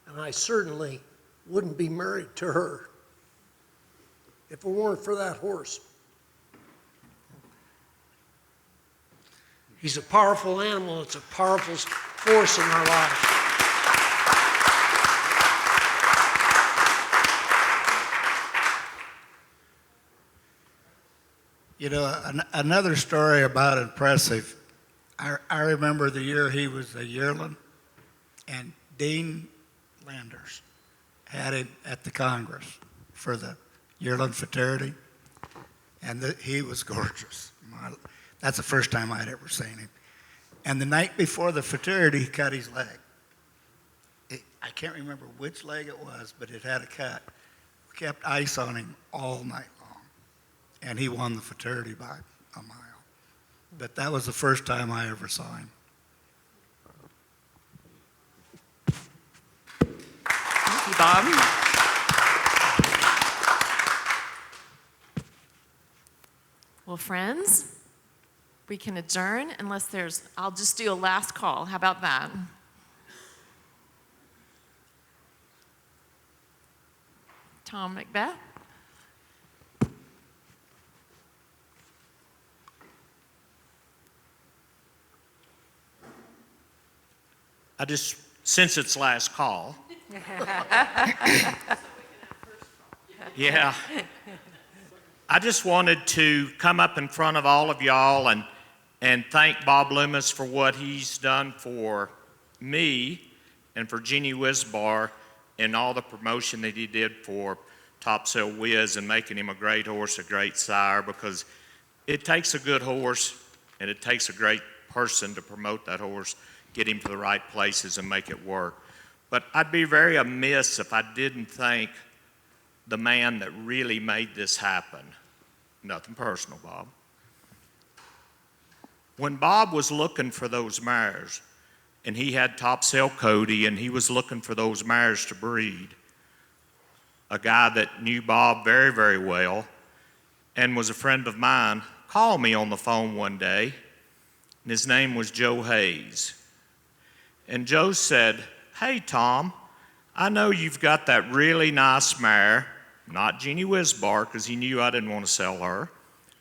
and I certainly wouldn't be married to her if it weren't for that horse. He's a powerful animal. It's a powerful force in our life. You know, another story about impressive. I remember the year he was a yearling, and Dean Landers had him at the Congress for the yearling fraternity, and he was gorgeous. That's the first time I'd ever seen him. And the night before the fraternity, he cut his leg. I can't remember which leg it was, but it had a cut. We kept ice on him all night long, and he won the fraternity by a mile. But that was the first time I ever saw him. Thank you, Bob. Well, friends, we can adjourn unless I'll just do a last call. How about that? Tom Macbeth. Since it's last call. Yeah. I just wanted to come up in front of all of y'all and thank Bob Loomis for what he's done for me and for Jeannie Whizbar and all the promotion that he did for Topsail Whiz and making him a great horse, a great sire, because it takes a good horse and it takes a great person to promote that horse, get him to the right places and make it work. But I'd be very amiss if I didn't thank the man that really made this happen. Nothing personal, Bob. When Bob was looking for those mares, and he had Topsail Cody, and he was looking for those mares to breed, a guy that knew Bob very, very well and was a friend of mine called me on the phone one day, and his name was Joe Hayes. And Joe said, "Hey, Tom, I know you've got that really nice mare, not Jeannie Whizbar, because he knew I didn't want to sell her,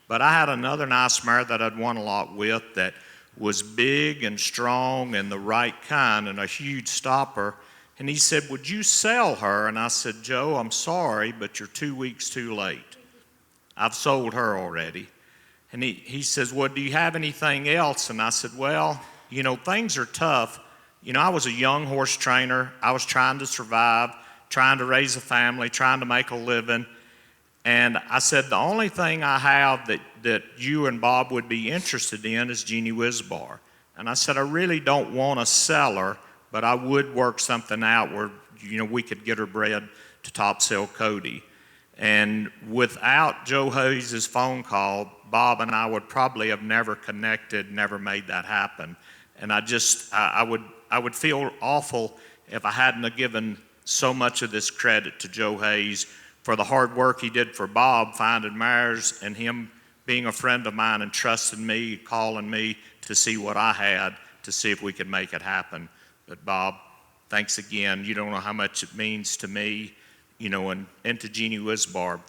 but I had another nice mare that I'd won a lot with that was big and strong and the right kind and a huge stopper." And he said, "Would you sell her?" And I said, "Joe, I'm sorry, but you're 2 weeks too late. I've sold her already." And he says, "Well, do you have anything else?" And I said, "Well, you know, things are tough. You know, I was a young horse trainer. I was trying to survive, trying to raise a family, trying to make a living. And I said, the only thing I have that you and Bob would be interested in is Jeannie Whizbar." And I said, "I really don't want to sell her, but I would work something out where, you know, we could get her bred to Topsail Cody." And without Joe Hayes' phone call, Bob and I would probably have never connected, never made that happen. And I would feel awful if I hadn't have given so much of this credit to Joe Hayes for the hard work he did for Bob finding mares, and him being a friend of mine and trusting me, calling me to see what I had to see if we could make it happen. But Bob, thanks again. You don't know how much it means to me, you know, and to Jeannie Whizbar.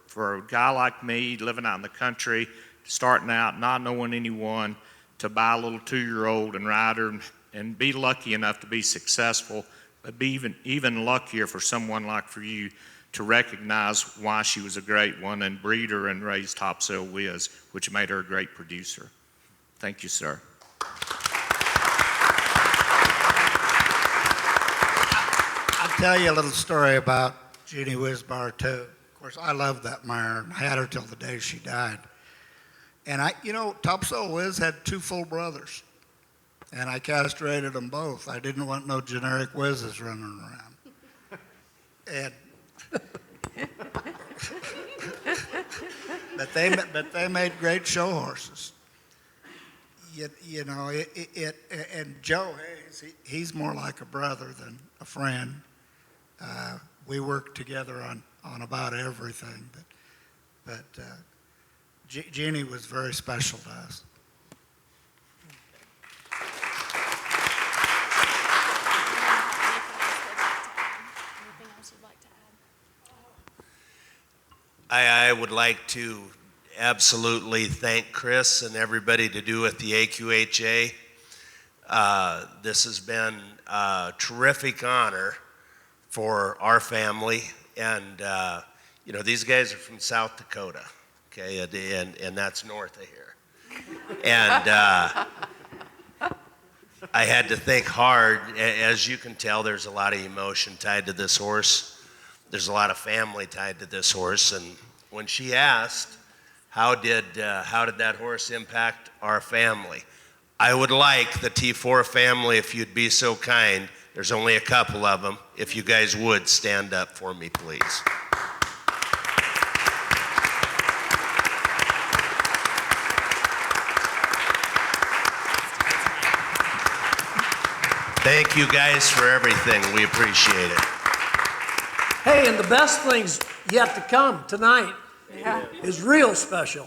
For a guy like me living out in the country, starting out, not knowing anyone, to buy a little 2-year-old and ride her and be lucky enough to be successful, but be even luckier for someone like for you to recognize why she was a great one and breed her and raise Topsail Whiz, which made her a great producer. Thank you, sir. I'll tell you a little story about Jeannie Whizbar, too. Of course, I loved that mare. I had her till the day she died. And Topsail Whiz had 2 full brothers, and I castrated them both. I didn't want no generic Whizzes running around. And but they made great show horses. And Joe Hayes, he's more like a brother than a friend. We worked together on about everything, but Jeannie was very special to us. I would like to absolutely thank Chris and everybody to do with the AQHA. This has been a terrific honor for our family, and these guys are from South Dakota, okay, and that's north of here. And I had to think hard. As you can tell, there's a lot of emotion tied to this horse. There's a lot of family tied to this horse. And when she asked, how did that horse impact our family? I would like the T4 family, if you'd be so kind, there's only a couple of them, if you guys would stand up for me, please. Thank you guys for everything. We appreciate it. Hey, and the best thing's yet to come tonight. Yeah. Is real special.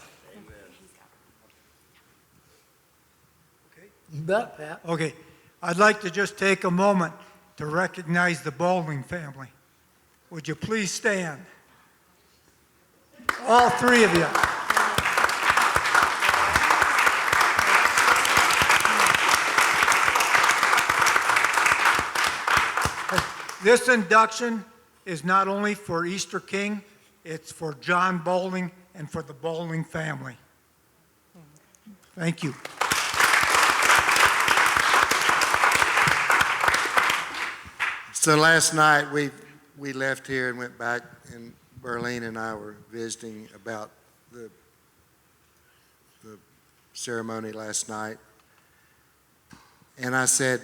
You bet, Pat. Okay, I'd like to just take a moment to recognize the Bowling family. Would you please stand? All three of you. This induction is not only for Easter King, it's for John Bowling and for the Bowling family. Thank you. So last night, we left here and went back, and Berlin and I were visiting about the ceremony last night. And I said,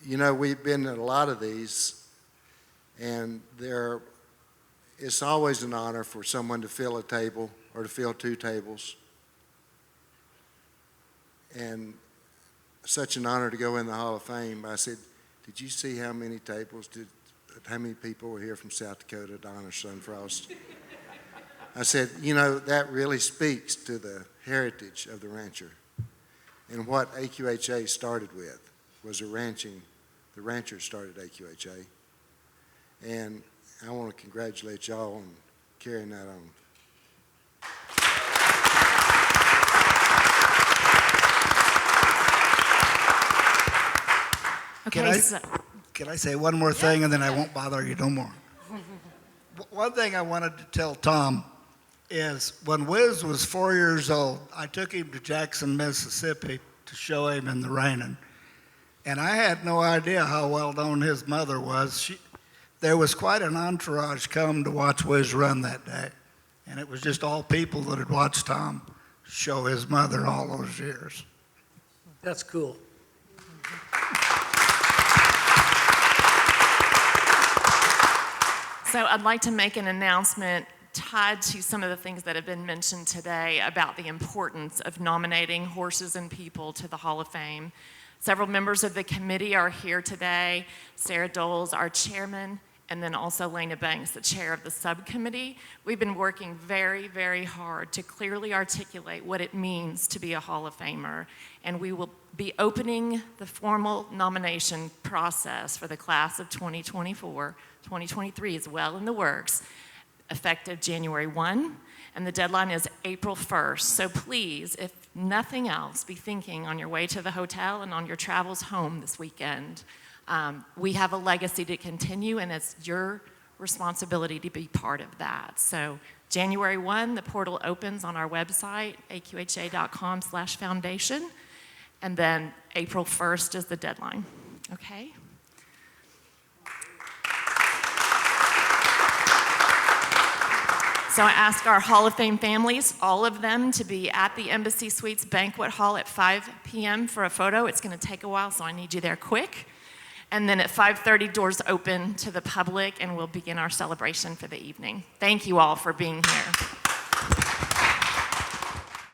you know, we've been at a lot of these, and it's always an honor for someone to fill a table or to fill two tables. And such an honor to go in the Hall of Fame. I said, did you see how many tables, how many people were here from South Dakota to honor Sunfrost? I said, you know, that really speaks to the heritage of the rancher. And what AQHA started with was the ranchers started AQHA. And I want to congratulate y'all on carrying that on. Okay, Can I say one more thing and then I won't bother you no more? One thing I wanted to tell Tom is when Whiz was 4 years old, I took him to Jackson, Mississippi to show him in the reining. And I had no idea how well known his mother was. There was quite an entourage come to watch Whiz run that day. And it was just all people that had watched Tom show his mother all those years. That's cool. So I'd like to make an announcement tied to some of the things that have been mentioned today about the importance of nominating horses and people to the Hall of Fame. Several members of the committee are here today. Sarah Doles, our chairman, and then also Lena Banks, the chair of the subcommittee. We've been working very, very hard to clearly articulate what it means to be a Hall of Famer. And we will be opening the formal nomination process for the class of 2024. 2023 is well in the works, effective January 1, and the deadline is April 1st. So please, if nothing else, be thinking on your way to the hotel and on your travels home this weekend. We have a legacy to continue, and it's your responsibility to be part of that. So January 1, the portal opens on our website, aqha.com/foundation, and then April 1st is the deadline, okay? So I ask our Hall of Fame families, all of them, to be at the Embassy Suites Banquet Hall at 5 p.m. for a photo. It's going to take a while, so I need you there quick. And then at 5:30, doors open to the public, and we'll begin our celebration for the evening. Thank you all for being here.